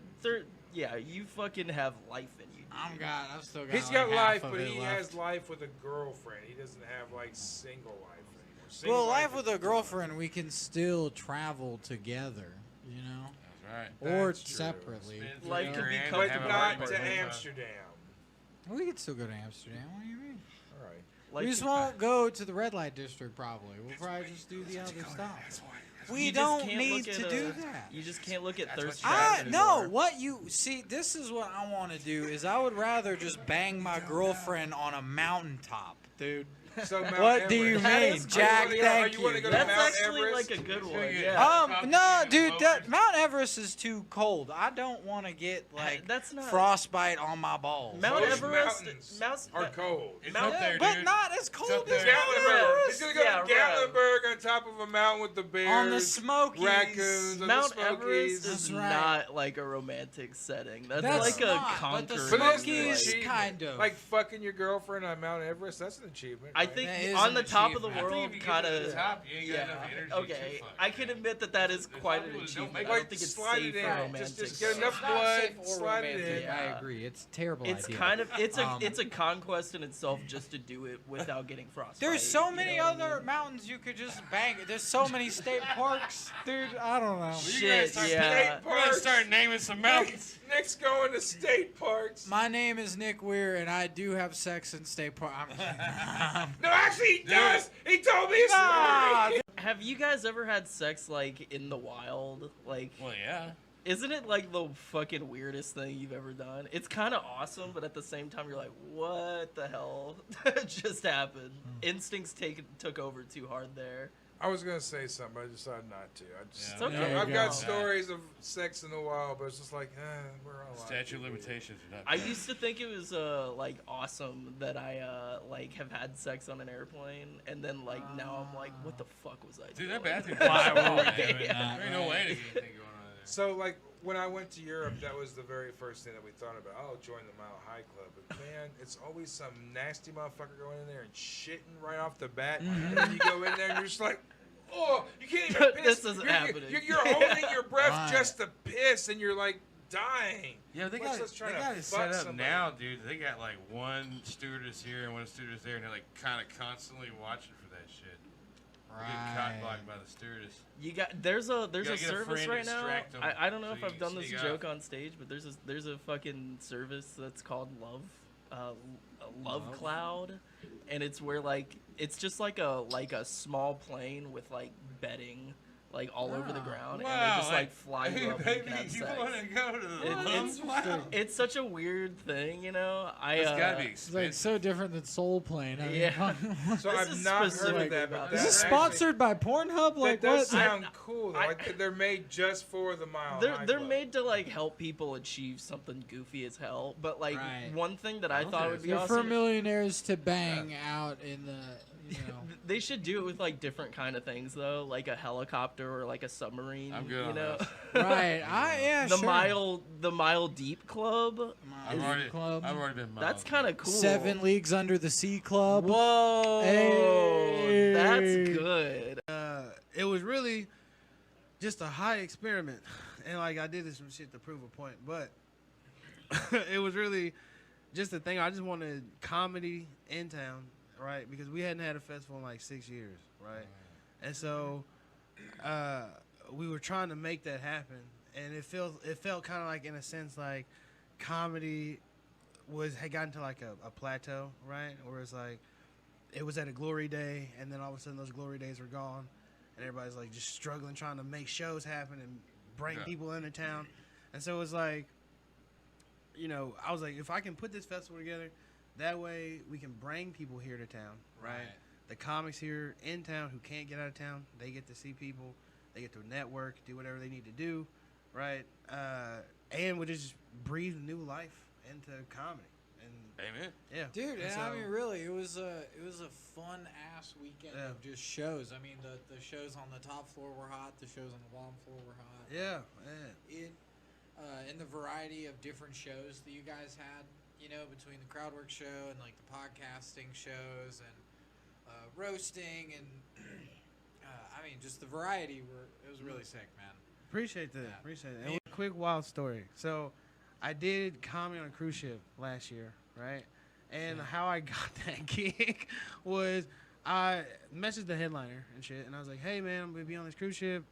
Yeah, you fucking have life in you. Dude. I've still got. He's like got half life, of but it he left. has life with a girlfriend. He doesn't have like single life anymore. Single Well, life is with a girlfriend, we can still travel together. You know. That's right. Or That's true. separately. Life could be But comfortable. not to Amsterdam. We could still go to Amsterdam. What do you mean? All right. Life We just could- won't go to the red light district. Probably. We'll probably just do the other stuff. We You just don't can't need look to at do that. You just can't look at thirst I traps no. anymore. What you see? This is what I want to do. Is I would rather just bang my girlfriend on a mountaintop, dude. So Mount What do you Everest. mean, Jack? Thank you wanna you. go to That's Mount actually Everest? like a good one. Yeah. No, dude, that Mount Everest is too cold. I don't want to get like That's not frostbite on my balls. Mount Most Everest. mountains are cold. It's Mount- up there, but dude. not as cold up as there. Mount Gatlinburg. Everest. He's gonna go Yeah, to Gatlinburg on top of a mountain with the bears, On the Smokies. raccoons, on Mount the Everest Smokies. is That's right. not like a romantic setting. That's That's like not, a but the conquering. But it's an Smokies, achievement. kind of. Like fucking your girlfriend on Mount Everest. That's an achievement. I right? think That is on an the top of the achievement. I think world, if you get kind to the of. top, you ain't got enough Yeah. energy Okay, to fuck, I can man. admit that is quite an people that don't achievement. make I don't Like, think it's slide safe it for in. romantic. Just get enough It's not blood, safe or slide it romantic. in. I Yeah. agree. It's a terrible It's idea. kind of it's a conquest in itself just to do it without getting frostbite. There's so you many know what I other mean? mountains you could just bang. There's so many state parks, dude. I don't know. Shit, State yeah. We're gonna parks. start naming some mountains. Nick's going to state parks. My name is Nick Weir, and I do have sex in state park. No, actually, he does. He told me a story. Have you guys ever had sex like in the wild? Like, Well, yeah. isn't it like the fucking weirdest thing you've ever done? It's kind of awesome, but at the same time, you're like, what the hell just happened? Instincts took over too hard there. I was gonna say something, but I decided not to. I just, It's okay. I've got stories of sex in the wild, but it's just like, we're on. Statute of limitations. I used to think it was like awesome that I like have had sex on an airplane, and then like now I'm like, what the fuck was I doing? Dude, that bathroom. Why Why were we doing doing that? There ain't no way there's anything going on there. So like when I went to Europe, that was the very first thing that we thought about. Oh, join the Mile High Club. But man, it's always some nasty motherfucker going in there and shitting right off the bat, and then you go in there and you're just like. Oh, you can't even piss. This isn't you're, happening. You're holding your breath Right. just to piss, and you're like dying. Yeah, they Much got less trying to it set fuck up somebody. now, dude. They got like one stewardess here and one stewardess there, and they're like kind of constantly watching for that shit. We're getting cock blocked by the stewardess. You got there's a gotta get a service friend right to now. distract 'em I don't know so if you I've done can this sneak joke out. on stage, but there's a fucking service that's called Love Cloud, and it's where like it's just like a small plane with like bedding like all over the ground, and they just like fly you up and you can have sex. wanna go to the Love Cloud? It's such a weird thing, you know. It's gotta be It's like so different than Soul Plane. I mean, Yeah. So This I've is not heard of specific that. about But Is that this actually- sponsored by Pornhub? Like that does what? sound cool. Though. Like they're made just for the Mile High They're Club. made to like help people achieve something goofy as hell. But like Right. one thing that I thought would be They're for awesome. millionaires to bang out in the, you know. They should do it with like different kind of things though, like a helicopter or like a submarine. I'm good you on know. that. Right. Yeah. the sure. Mile Deep Club. I've already been. That's kind of cool. 7 Leagues Under the Sea Club. Whoa. Hey. That's good. It was really just a high experiment, and like I did some shit to prove a point, but it was really just a thing. I just wanted comedy in town, right? Because we hadn't had a festival in like 6 years, right? And so we were trying to make that happen, and it felt kind of like, in a sense, like comedy had gotten to like a plateau, right? Where it's like it was at a glory day, and then all of a sudden those glory days were gone, and everybody's like just struggling trying to make shows happen and bring people into town. And so it was like, you know, I was like, if I can put this festival together, that way we can bring people here to town, right? The comics here in town who can't get out of town, they get to see people, they get to network, do whatever they need to do, right? And we just breathe new life into comedy. And amen. Yeah, dude. And I mean, really, it was a fun ass weekend of just shows. I mean, the shows on the top floor were hot. The shows on the bottom floor were hot. Yeah. In the variety of different shows that you guys had, you know, between the Crowdwork show and like the podcasting shows and roasting and I mean, just the variety. It was really sick, man. Appreciate that. Appreciate it. And a quick wild story. So, I did comedy on a cruise ship last year, right? And how I got that gig was I messaged the headliner and shit, and I was like, "Hey, man, I'm gonna be on this cruise ship.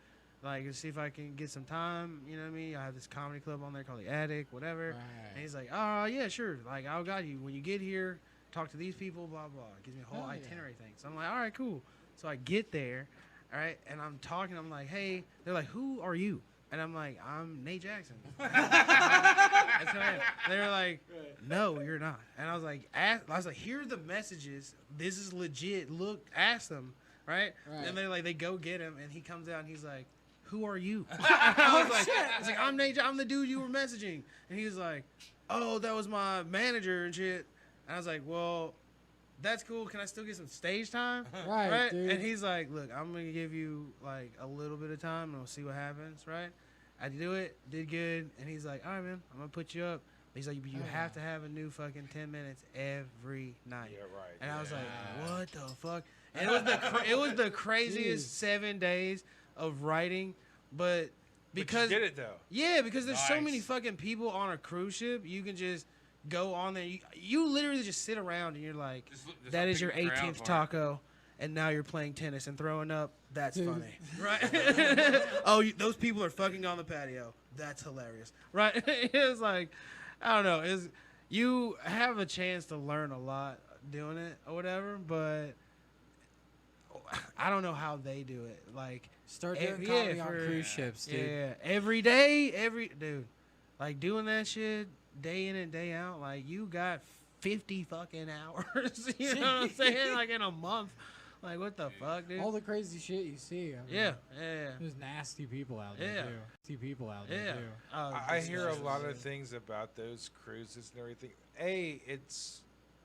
Like, let's see if I can get some time. You know what I mean? I have this comedy club on there called The Attic, whatever." Right. And he's like, "Oh, yeah, sure. Like, I'll got you. When you get here, talk to these people, blah blah." Gives me a whole itinerary thing. So I'm like, "All right, cool." So I get there, all right, and I'm talking. I'm like, "Hey," they're like, "Who are you?" And I'm like, "I'm Nate Jackson." That's who I am. They were like, "No, you're not." And I was like, "Here are the messages. This is legit. Look, ask them, right?" And they're like, they go get him, and he comes out, and he's like, "Who are you?" I was like, "I'm Nate. I'm the dude you were messaging." And he was like, "Oh, that was my manager and shit." And I was like, "Well, that's cool. Can I still get some stage time?" Right, dude. And he's like, "Look, I'm gonna give you like a little bit of time, and we'll see what happens." Right? I do it, did good, and he's like, "All right, man, I'm gonna put you up." He's like, "But you have to have a new fucking 10 minutes every night." Yeah, right. And I was like, "What the fuck?" And it was the craziest 7 days of writing, but because you did it though. Yeah, because there's so many fucking people on a cruise ship, you can just go on there. You literally just sit around and you're like, just that is your pick a crowd 18th for it. taco, and now you're playing tennis and throwing up. That's funny, right? Oh, those people are fucking on the patio. That's hilarious, right? It's like, I don't know. You have a chance to learn a lot doing it or whatever, but I don't know how they do it. Like, Start doing comedy on cruise ships, dude. Yeah, every day, dude. Like, doing that shit day in and day out. Like, you got 50 fucking hours. You know what I'm saying? Like, in a month. Like, what the fuck, dude? All the crazy shit you see. I mean, Yeah. There's nasty people out there Yeah. too. Nasty people out there Yeah. too. I hear a lot of things about those cruises and everything. It's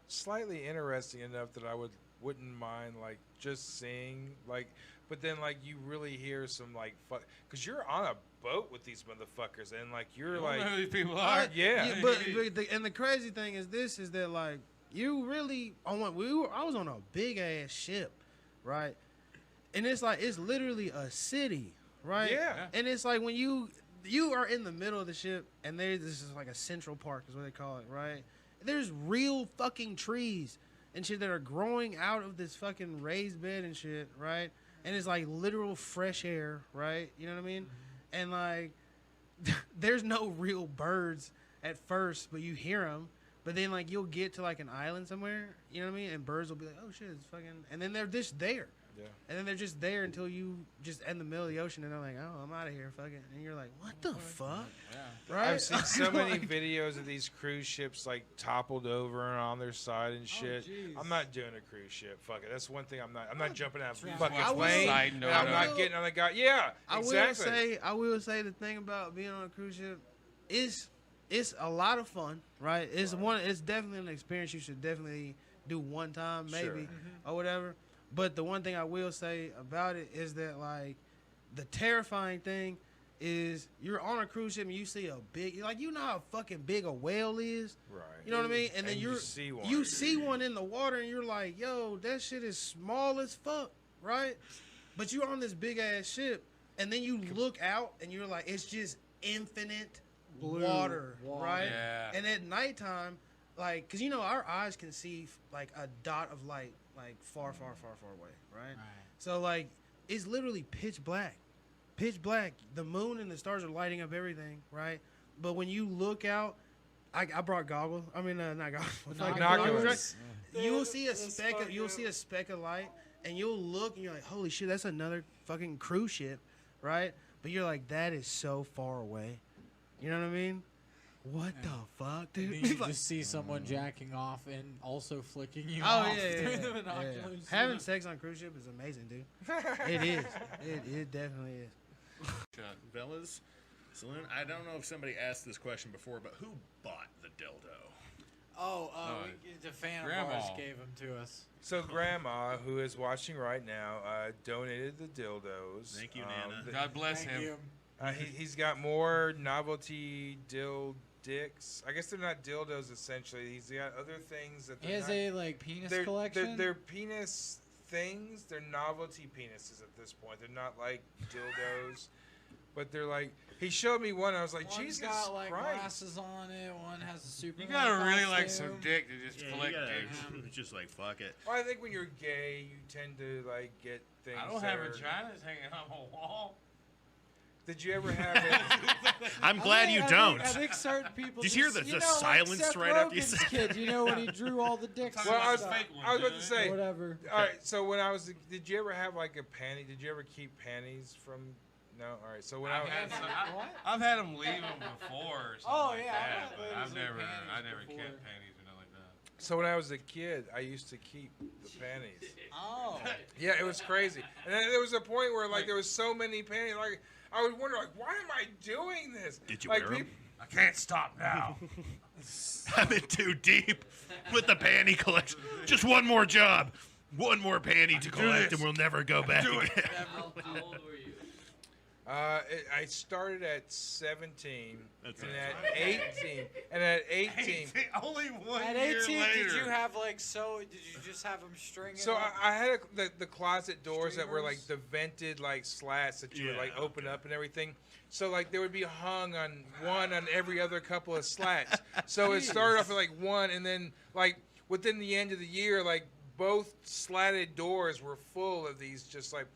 slightly interesting enough that I wouldn't mind like just seeing like, but then like you really hear some like fuck because you're on a boat with these motherfuckers and like you're You don't like know who these people are. Yeah. but the crazy thing is that like you really I was on a big ass ship, right? And it's like it's literally a city, right? Yeah. And it's like when you are in the middle of the ship and this is like a central park is what they call it, right? There's real fucking trees and shit that are growing out of this fucking raised bed and shit, right? And it's like literal fresh air, right? You know what I mean? And like, there's no real birds at first, but you hear them. But then like you'll get to like an island somewhere, you know what I mean? And birds will be like, oh shit, it's fucking, and then they're just there. Yeah. And then they're just there until you just in the middle of the ocean, and they're like, oh, I'm out of here, fuck it. And you're like, what the fuck? Yeah. Right? I've seen so many Like- videos of these cruise ships like toppled over and on their side and shit. jeez. I'm not doing a cruise ship. Fuck it. That's one thing I'm not jumping out of a right. fucking I will- plane. Side And note I'm of- not getting on the guy. Yeah, exactly. I will say the thing about being on a cruise ship is it's a lot of fun, right? It's definitely an experience you should definitely do one time, maybe, Sure. or whatever. But the one thing I will say about it is that like the terrifying thing is you're on a cruise ship and you see a big, like, you know how fucking big a whale is, Right. you know what I mean? And then you see one. you see one in the water and you're like, yo, that shit is small as fuck, right? But you're on this big ass ship and then you look out and you're like, it's just infinite Blue water, water. right? Yeah. And at nighttime, like, cause you know our eyes can see like a dot of light, like far away, right? So like, it's literally pitch black. The moon and the stars are lighting up everything, right? But when you look out, I brought goggles. I mean, not goggles. Binoculars. Right? You'll see a speck of light, and you'll look, and you're like, holy shit, that's another fucking cruise ship, right? But you're like, that is so far away. You know what I mean? What the fuck, dude? And then you Like- just see someone jacking off and also flicking you Oh off yeah, through yeah, the yeah. binoculars. Having sex on cruise ship is amazing, dude. It is. It definitely is. Fellas, Saloon, I don't know if somebody asked this question before, but who bought the dildo? The fan Grandma. of ours gave them to us. So Grandma, who is watching right now, donated the dildos. Thank you, Nana. God bless Thank him. you. He's got more novelty dicks. I guess they're not dildos essentially. He's got other things that He they're has not, a like penis they're, collection. They're penis things. They're novelty penises at this point. They're not like dildos, but they're like. He showed me one. I was like, One's Jesus got like Christ. glasses on it. One has a super. You gotta really like some dick to just Yeah, collect you gotta, dicks. it's just like, fuck it. Well, I think when you're gay, you tend to like get things. I don't that have are- vaginas hanging on a wall. Did you ever have it? I'm glad you don't. I think certain people. Did you hear just- the know, silence like Seth right after you Rogen's said kid, you know, when he drew all the dicks. Well, and I was, stuff. I was about to say. Whatever. All right. So when I was, did you ever have like a panty? Did you ever keep panties from? No. All right. So when I've had them leave them before or something Oh, like yeah, that, I've but had I ladies never with panties before. kept panties or nothing like that. So when I was a kid, I used to keep the panties. Oh. Yeah, it was crazy. And then there was a point where like there was so many panties, like I would wonder like, why am I doing this? Did you like, wear 'em? I can't stop now. I'm in too deep with the panty collection. Just one more job. One more panty to collect, and we'll never go back again. How old were you? I started at 17, and at 18, and at 18. Only one At year 18, later. did you have like so? Did you just have them stringing? So up? I had the closet doors that were like Streamers? the vented like slats that you would Yeah, like open up and everything. So like they would be hung on one on every other couple of slats. So it started off with like one, and then like within the end of the year, like both slatted doors were full of these just like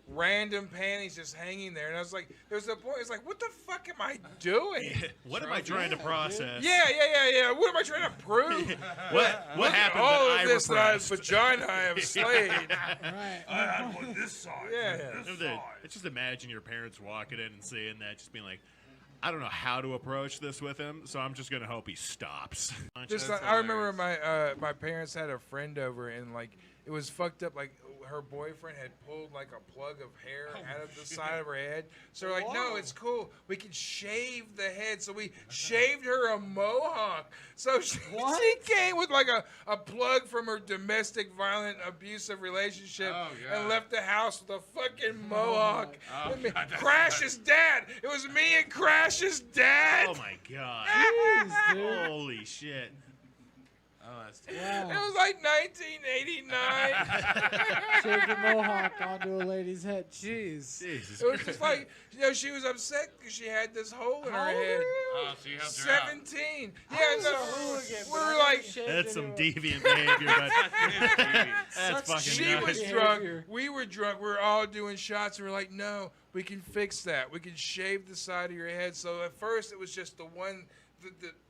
random panties just hanging there. And I was like, there's a point. It's like, what the fuck am I doing? What am I trying to process? Yeah. What am I trying to prove? What Look at happened all that of I this that I repressed? vagina I have slayed. Right. I had one this size. Yeah. This No, size. just imagine your parents walking in and seeing that, just being like, I don't know how to approach this with him, so I'm just gonna hope he stops. Just like, I remember my parents had a friend over, and like it was fucked up. Like her boyfriend had pulled like a plug of hair out of the side of her head. So we're like, no, it's cool. We can shave the head. So we shaved her a mohawk. So she came with like a plug from her domestic violent abusive relationship and left the house with a fucking mohawk. Crash's dad. It was me and Crash's dad. Oh my god. Jeez, dude. Holy shit. Oh, that's It was like 1989. Shaved a mohawk onto a lady's head. Jeez. It was just like, she was upset because she had this hole in her head. Oh, so you helped her out. 17. Yeah, no, we were like, That's some deviant behavior. That's fucking She nuts. was drunk. We were drunk. We were all doing shots. And we were like, no, we can fix that. We can shave the side of your head. So at first it was just the one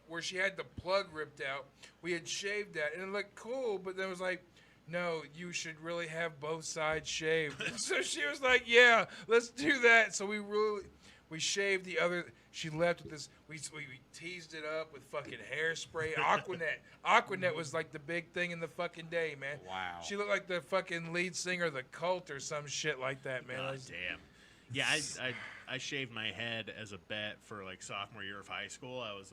where she had the plug ripped out. We had shaved that, and it looked cool, but then it was like, no, you should really have both sides shaved. So she was like, yeah, let's do that. So we shaved the other. She left with this. We teased it up with fucking hairspray. Aquanet was like the big thing in the fucking day, man. Wow. She looked like the fucking lead singer of the Cult or some shit like that, man. God damn. Yeah, I shaved my head as a bet for like sophomore year of high school. I was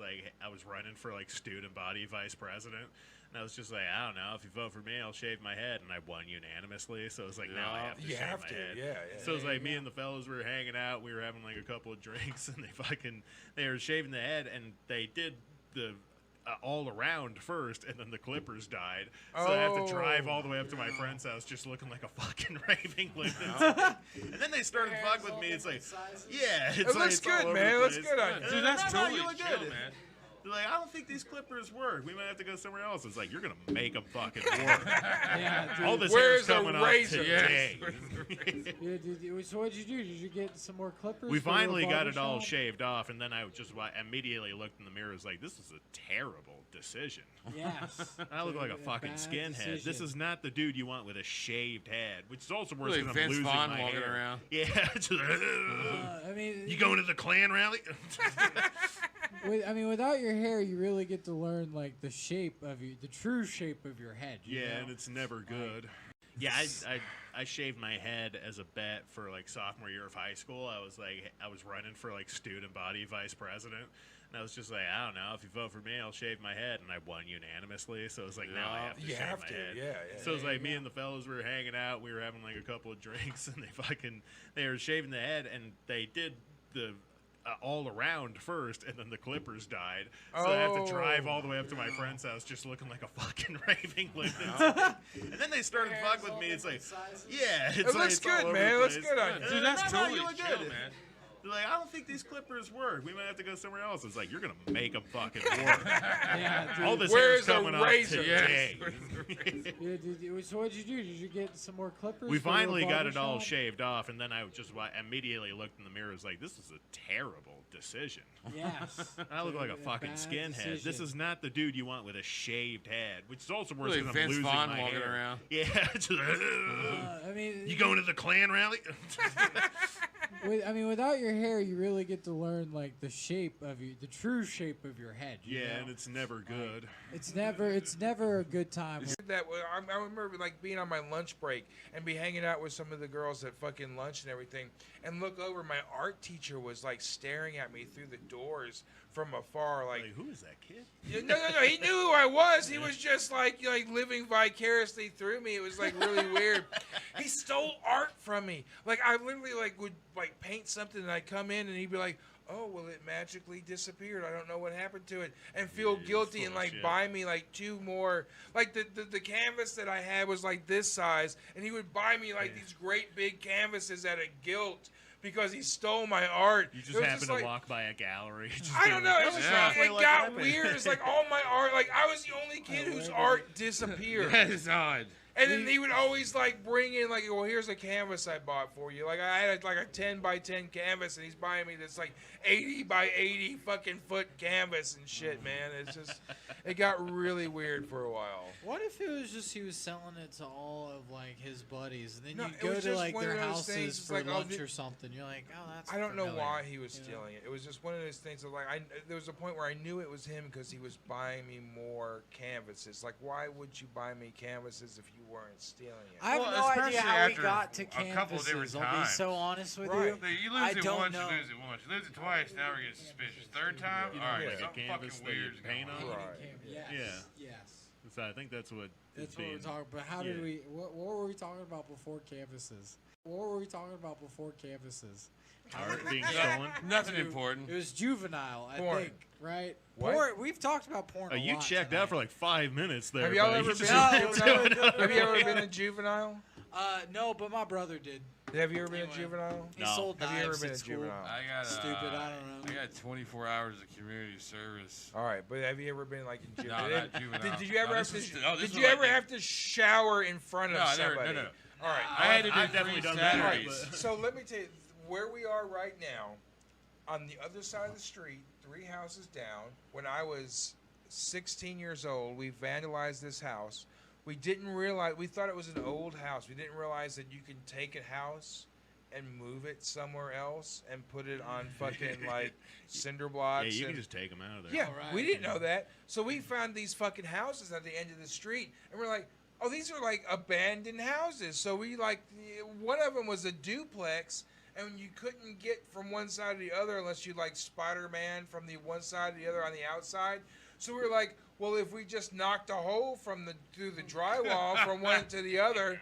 running for like student body vice president, and I was just like, I don't know, if you vote for me, I'll shave my head, and I won unanimously. So it was like, now I have to shave my head. Yeah. So it was like me and the fellas were hanging out. We were having like a couple of drinks, and they were shaving the head, and they did the all around first, and then the clippers died. So I have to drive all the way up to my friend's house just looking like a fucking raving lunatic. And then they started fucking with me. It's like, yeah. It looks good, man. It looks good on you. Dude, that's totally you look good, man. They're like, I don't think these clippers work. We might have to go somewhere else. It's like, you're going to make them fucking work. All this hair's coming up today. So what'd you do? Did you get some more clippers? We finally got it all shaved off, and then I just immediately looked in the mirror and was like, this is a terrible decision. Yes. I look like a fucking skinhead. decision. This is not the dude you want with a shaved head, which is also worse Really because I'm Vince losing Vaughn my walking hair. around. Yeah. I mean, you going to the Klan rally? Without your hair, you really get to learn like the shape of the true shape of your head. You know? And it's never good. Yeah, I shaved my head as a bet for like sophomore year of high school. I was running for like student body vice president, and I was just like, I don't know, if you vote for me, I'll shave my head, and I won unanimously. So it was like, now I have to shave my head. Yeah. So it was like me and the fellas were hanging out. We were having like a couple of drinks, and they were shaving the head, and they did the all around first, and then the clippers died. So I have to drive all the way up to my friend's house just looking like a fucking raving lunatic. And then they started fucking with me. It's like, yeah. It looks good, man. It looks good on you. Dude, that's totally you look good, man. They're like, I don't think these clippers work. We might have to go somewhere else. It's like, you're going to make them fucking work. All this hair's coming up today. So what'd you do? Did you get some more clippers? We finally got it all shaved off, and then I just immediately looked in the mirror and was like, this is a terrible decision. Yes. I look like a fucking skinhead. decision. This is not the dude you want with a shaved head, which is also worse Really because I'm Vince losing Vaughn my walking hair. around. Yeah. You going to the Klan rally? Without your hair, you really get to learn like the shape of the true shape of your head. You know? And it's never good. It's never a good time. I remember like being on my lunch break and be hanging out with some of the girls at fucking lunch and everything, and look over. My art teacher was like staring at me through the doors from afar, like who is that kid? No. He knew who I was. He was just like living vicariously through me. It was like really weird. He stole art from me. Like I literally would paint something, and I'd come in, and he'd be like, oh, well, it magically disappeared. I don't know what happened to it. And feel guilty and buy me two more. Like the canvas that I had was like this size, and he would buy me these great big canvases at a gilt because he stole my art. You just happened to walk by a gallery. I don't know. It was it got weird. It's like all my art. Like I was the only kid whose art disappeared. That is odd. And then he would always bring in well, here's a canvas I bought for you. Like I had a 10 by 10 canvas, and he's buying me this 80 by 80 fucking foot canvas and shit, man. It's just it got really weird for a while. What if it was just he was selling it to all of his buddies, and then No, you it go was to just one their of those houses things, it's for oh, lunch or something? You're like, oh, that's. I don't know familiar. why he was stealing it. It was just one of those things of there was a point where I knew it was him because he was buying me more canvases. Like, why would you buy me canvases if you you weren't stealing it. I have Well, no idea especially how we after got to a couple different canvases. I'll be times. so honest with Right. you. You lose I it don't once, know. you lose it once. You lose it twice, now we're getting suspicious. Third time, You all right, like a something canvas fucking that you weird's paint going on? on. Right. Yes. Yeah. Yes. So I think that's what. That's is what we're being- talking. But how did we? What were we talking about before canvases? What were we talking about before canvases? Art being stolen? Nothing important. It was juvenile, I Porn. think, right? What? Porn. We've talked about porn. A You lot checked tonight. out for like 5 minutes there. Have y'all buddy. ever You been just- a juvenile? Have you ever been a juvenile? No, but my brother did. Have you ever been a juvenile? He sold Have you ever knives been at a school. juvenile? I got Stupid, I don't know. I got 24 hours of community service. All right, but have you ever been like in juvenile? No, not juvenile. Did you ever No, have this to? was- no, this did was you like ever the- have to shower in front of No, never- somebody? no. All right, I had to do I've definitely three done that. Saturdays. but- So let me tell you where we are right now. On the other side of the street, 3 houses down. When I was 16 years old, we vandalized this house. We didn't realize. We thought it was an old house. We didn't realize that you can take a house and move it somewhere else and put it on fucking like cinder blocks. Yeah, you and- can just take them out of there. Yeah, we didn't know that. So we found these fucking houses at the end of the street, and we're like, oh, these are like abandoned houses. So we like, one of them was a duplex, and you couldn't get from one side to the other unless you like Spider-Man from the one side to the other on the outside. So we were like, well, if we just knocked a hole through the drywall from one to the other.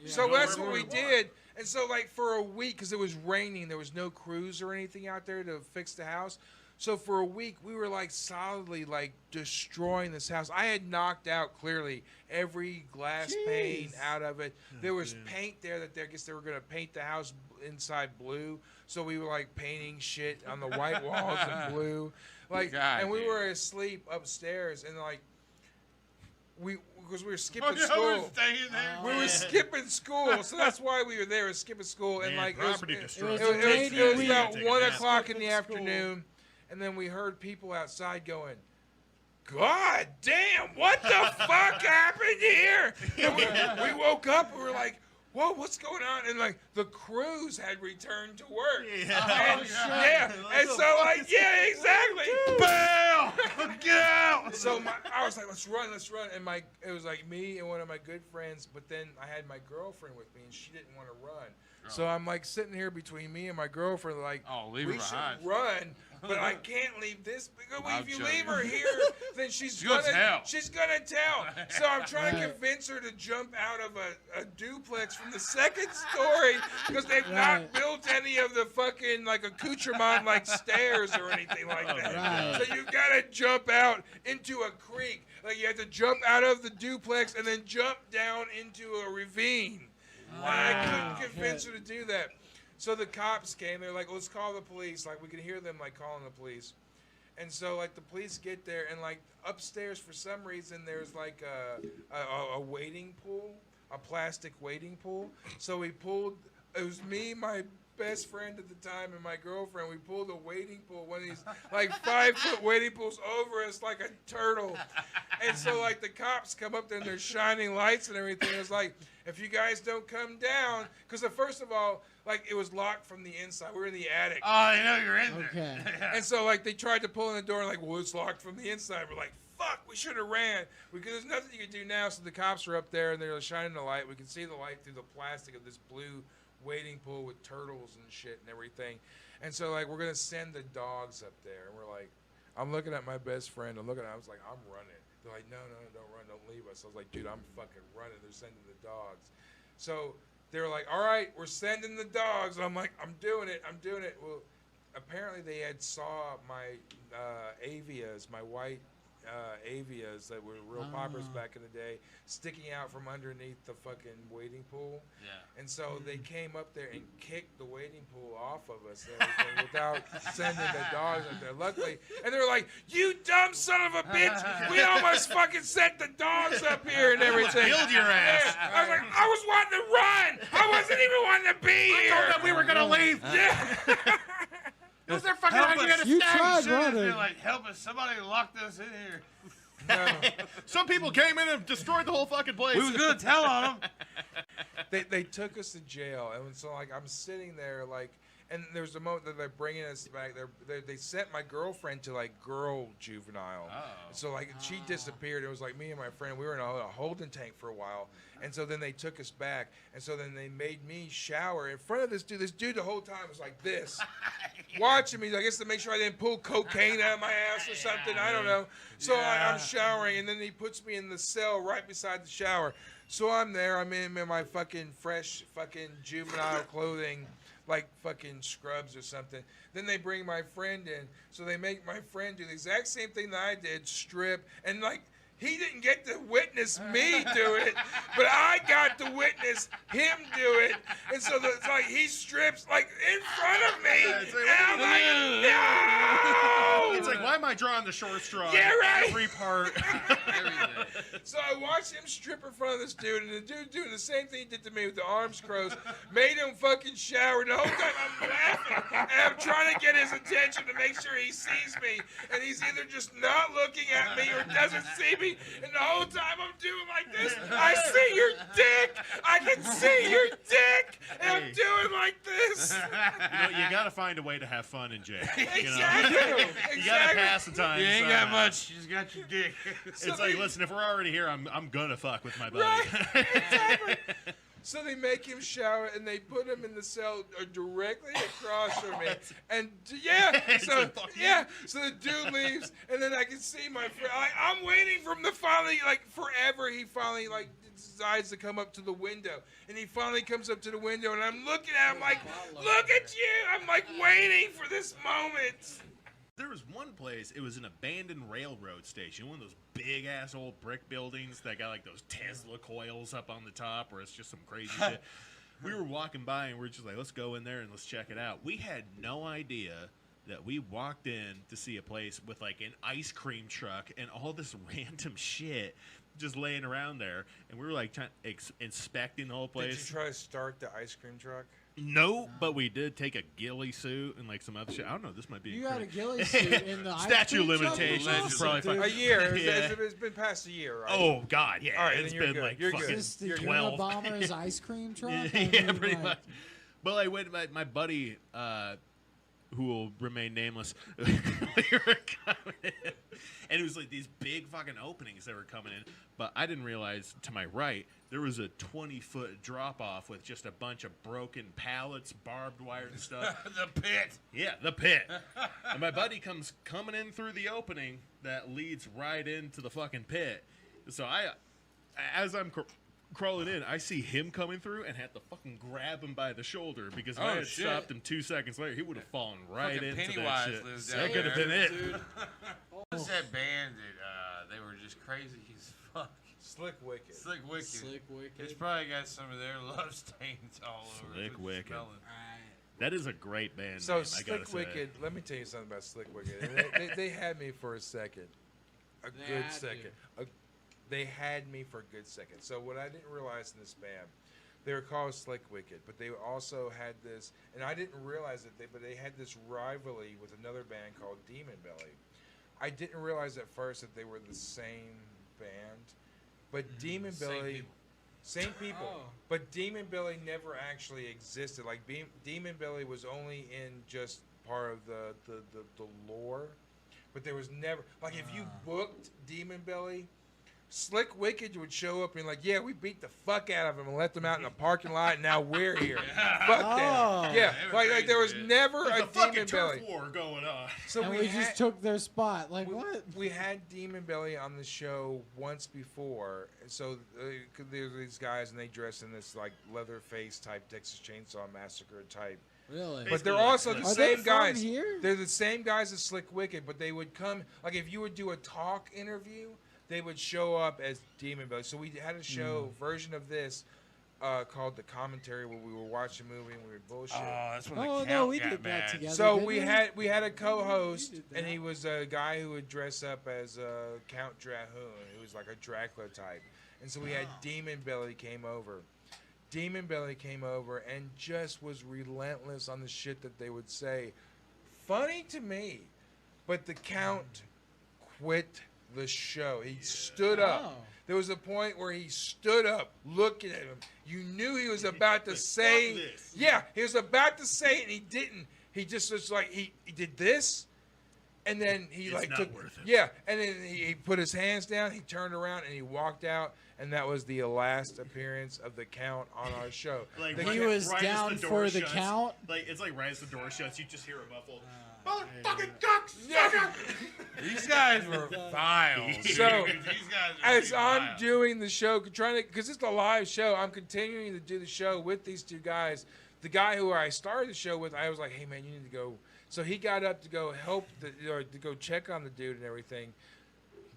So that's what we did. And so, like, for a week, because it was raining, there was no crews or anything out there to fix the house. So for a week, we were, like, solidly, like, destroying this house. I had knocked out, clearly, every glass pane out of it. There was paint there that I guess they were going to paint the house inside blue. So we were, like, painting shit on the white walls in blue. Like, God, and we dude. were asleep upstairs, and, like, because we were skipping Oh, yeah, school. we were staying there. We were skipping school, so that's why we were there. Was skipping school, and Man, like property it was destruction. it was about Take 1 a nap. o'clock in the afternoon, and then we heard people outside going, "God damn, what the fuck happened here?" And we woke up and we were like, "Whoa, what's going on?" And like the crews had returned to work. Yeah. And, and so like, yeah, exactly. Bail! Get out! So I was like, let's run. And it was like me and one of my good friends, but then I had my girlfriend with me, and she didn't want to run. So I'm like sitting here between me and my girlfriend, like, Oh, leave her we behind. should run, but I can't leave this. Because I'll if you show leave you. her here, then she's gonna gonna tell. she's gonna tell. So I'm trying to convince her to jump out of a duplex from the second story because they've not built any of the fucking like accoutrement like stairs or anything like that. Right. So you gotta jump out into a creek. Like you have to jump out of the duplex and then jump down into a ravine. And I couldn't convince her to do that. So the cops came. They're like, let's call the police. Like, we could hear them, like, calling the police. And so, like, the police get there, and, like, upstairs, for some reason, there's, like, a wading pool, a plastic wading pool. So we pulled, it was me, my best friend at the time, and my girlfriend. We pulled a wading pool, one of these, like, 5-foot wading pools over us like a turtle. And so, like, the cops come up there, and they're shining lights and everything. It was like, if you guys don't come down, because first of all, like, it was locked from the inside. We were in the attic. Oh, I know you're in there. Okay. And so, like, they tried to pull in the door, and like, well, it's locked from the inside. We're like, fuck, we should have ran. Because there's nothing you can do now. So the cops are up there, and they're shining the light. We can see the light through the plastic of this blue wading pool with turtles and shit and everything. And so, like, we're going to send the dogs up there. And we're like, I'm looking at my best friend. I was like, I'm running. They're like, no, don't run. Don't leave us. I was like, dude, I'm fucking running. They're sending the dogs. So they were like, all right, we're sending the dogs. And I'm like, I'm doing it. Well, apparently they had saw my avias, my white avias that were real poppers back in the day, sticking out from underneath the fucking wading pool. Yeah. And so they came up there and kicked the wading pool off of us and everything without sending the dogs up there. Luckily, and they were like, "You dumb son of a bitch! We almost fucking sent the dogs up here and everything." Killed your ass. Yeah. I was like, I was wanting to run. I wasn't even wanting to be here. I told them we were gonna leave. Yeah. It was their fucking Help idea us. to You stay. tried Should've running. been like, help us! Somebody locked us in here. Some people came in and destroyed the whole fucking place. We was gonna tell on them. They took us to jail, and so like I'm sitting there like, And there's a moment that they're bringing us back. They sent my girlfriend to like girl juvenile. Oh. So like she disappeared. It was like me and my friend. We were in a holding tank for a while, and so then they took us back. And so then they made me shower in front of this dude. This dude the whole time was like this, watching me. I guess to make sure I didn't pull cocaine out of my ass or something. I don't know. So I'm showering, and then he puts me in the cell right beside the shower. So I'm there. I'm in my fucking fresh fucking juvenile clothing, like fucking scrubs or something. Then they bring my friend in. So they make my friend do the exact same thing that I did, strip. And like, he didn't get to witness me do it, but I got to witness him do it. And so it's like he strips like in front of me. And I'm like, no! It's like, why am I drawing the short straw? Yeah, right. Every part. So I watched him strip in front of this dude, and the dude doing the same thing he did to me with the arms crossed, made him fucking shower. The whole time I'm laughing, and I'm trying to get his attention to make sure he sees me, and he's either just not looking at me or doesn't see me. And the whole time I'm doing like this, I see your dick. I can see your dick, and I'm doing like this. You gotta find a way to have fun in jail. Exactly. You gotta pass the time. You ain't got much. You just got your dick. It's like, listen, if we're already here, I'm gonna fuck with my buddy. Right, exactly. So they make him shower and they put him in the cell directly across from me. And so the dude leaves, and then I can see my friend. I'm waiting for him to finally, like forever. He finally like decides to come up to the window, and he finally comes up to the window, and I'm looking at him like, look at you. I'm like waiting for this moment. There was one place, it was an abandoned railroad station, one of those big ass old brick buildings that got like those Tesla coils up on the top, where it's just some crazy shit. We were walking by and we are just like, let's go in there and let's check it out. We had no idea that we walked in to see a place with like an ice cream truck and all this random shit just laying around there, and we were like inspecting the whole place. Did you try to start the ice cream truck? No, but we did take a ghillie suit and like some other shit. I don't know. This might be. You got a ghillie suit in the statute ice cream limitations. truck? Is probably fine. A year. Yeah. It's been past a year, right? Oh God, yeah. All right, it's then you're been good. like You're fucking good. Is this the 12. Unabomber's ice cream truck? I Yeah, mean, pretty like- much. But like, wait, my buddy, who will remain nameless, we were coming in, and it was like these big fucking openings that were coming in. But I didn't realize to my right there was a 20-foot drop off with just a bunch of broken pallets, barbed wire and stuff. The pit. Yeah, the pit. And my buddy comes coming in through the opening that leads right into the fucking pit. So as I'm crawling in, I see him coming through and had to fucking grab him by the shoulder, because if I had stopped him 2 seconds later, he would have fallen right Fucking into Pennywise that shit. lives That down could have there, been it. dude. What was that band that they were just crazy as fuck? Slick Wicked. Slick Wicked. Slick Wicked. It's probably got some of their love stains all over. Slick it. Wicked. Smelling. That is a great band So name, I gotta Slick say. Wicked. Let me tell you something about Slick Wicked. They had me for a second, a They good had second. They had me for a good second. So what I didn't realize in this band, they were called Slick Wicked, but they also had this, and I didn't realize it. But they had this rivalry with another band called Demon Belly. I didn't realize at first that they were the same band, but Demon Belly. Same people, but Demon Billy never actually existed. Like Demon Billy was only in just part of the lore, but there was never like if you booked Demon Billy, Slick Wicked would show up and like, yeah, we beat the fuck out of them and let them out in the parking lot, and now we're here. Fuck them. Yeah, like there was never There's a a fucking Demon turf Belly. war going on. So and we just took their spot. Like, what? We had Demon Belly on the show once before. So there's these guys, and they dress in this like Leatherface type Texas Chainsaw Massacre type. Really? But they're also the Are they same from guys. here? They're the same guys as Slick Wicked, but they would come like if you would do a talk interview, they would show up as Demon Belly. So we had a show version of this called The Commentary, where we were watching a movie and we were bullshit. Oh, that's when the Oh, count no, we got did that mad. together. So didn't we had a co-host, and he was a guy who would dress up as Count Drahoon, who was like a Dracula type. And so we had Demon Belly came over. Demon Belly came over and just was relentless on the shit that they would say. Funny to me, but the Count quit the show. He stood up. There was a point where he stood up, looking at him. You knew he was about to say, yeah, he was about to say it, and he didn't. He just was like, he did this, and then he It's not took, worth it. yeah, and then he put his hands down, he turned around, and he walked out, and that was the last appearance of the Count on our show. Like The He Count- was right as down the door for the shuts, count. Like it's like right as the door shuts, you just hear a muffled. Motherfucking cocksucker! These guys were vile. So, These guys as I'm doing the show, because it's a live show, I'm continuing to do the show with these two guys. The guy who I started the show with, I was like, hey man, you need to go. So he got up to go help, or to go check on the dude and everything.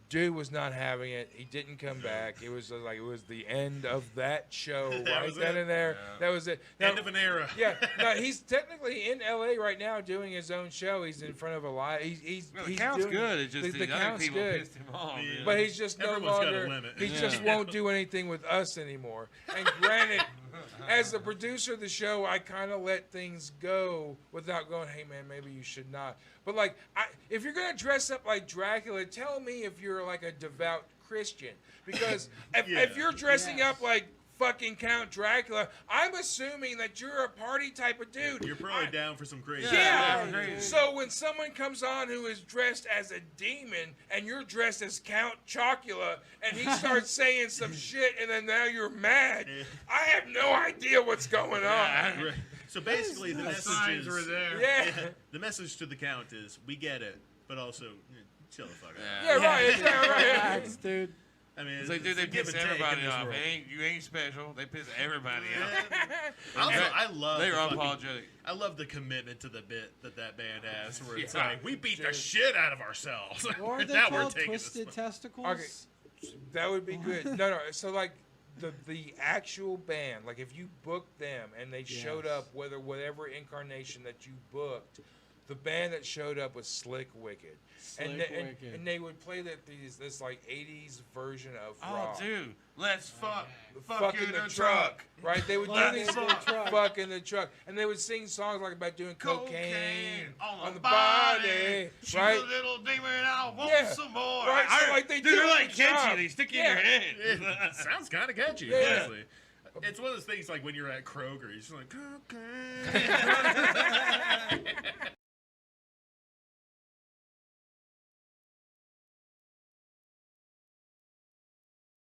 Dude was not having it. He didn't come back. It was like it was the end of that show That right was then it. and there. Yeah. That was it. End of an era. Yeah. No, he's technically in LA right now doing his own show. He's in front of a live. He's the Count's doing, good. It's just the the other Count's people good. pissed him off. Yeah. But he's just no Everyone's got a longer. limit. He just won't do anything with us anymore. And granted, as the producer of the show, I kind of let things go without going, hey man, maybe you should not. But like, if you're gonna dress up like Dracula, tell me if you're like a devout Christian. Because if you're dressing up like fucking Count Dracula, I'm assuming that you're a party type of dude. You're probably down for some crazy. Yeah. So when someone comes on who is dressed as a demon and you're dressed as Count Chocula and he starts saying some shit and then now you're mad, I have no idea what's going on. Right. So basically, the message signs is were there. Yeah. The message to the Count is we get it, but also chill the fuck out. Yeah, right. Yeah, right. Relax, dude. I mean, It's like, dude, they a give piss and take in everybody this off. world. You ain't special. They piss everybody off. Also, I love They're the fucking- unapologetic. I love the commitment to the bit that band has, where it's Yeah. like we beat the shit out of ourselves. What are they now we're called? taking this Twisted testicles? Okay, that would be good. No. So like the actual band, like if you booked them and they showed up, whatever incarnation that you booked, the band that showed up was Slick Wicked, and they would play this like 80s version of rock. Oh, dude, let's fuck Fucking in the truck, right? They would do Let's these fuck. fuck in the truck, and they would sing songs like about doing cocaine on the body, She's right? a little demon, I want Yeah. some more. Right, so like they dude, do they're a like good job. catchy. They stick in your head. It sounds kind of catchy, Yeah. honestly. It's one of those things like when you're at Kroger, you're just like, cocaine.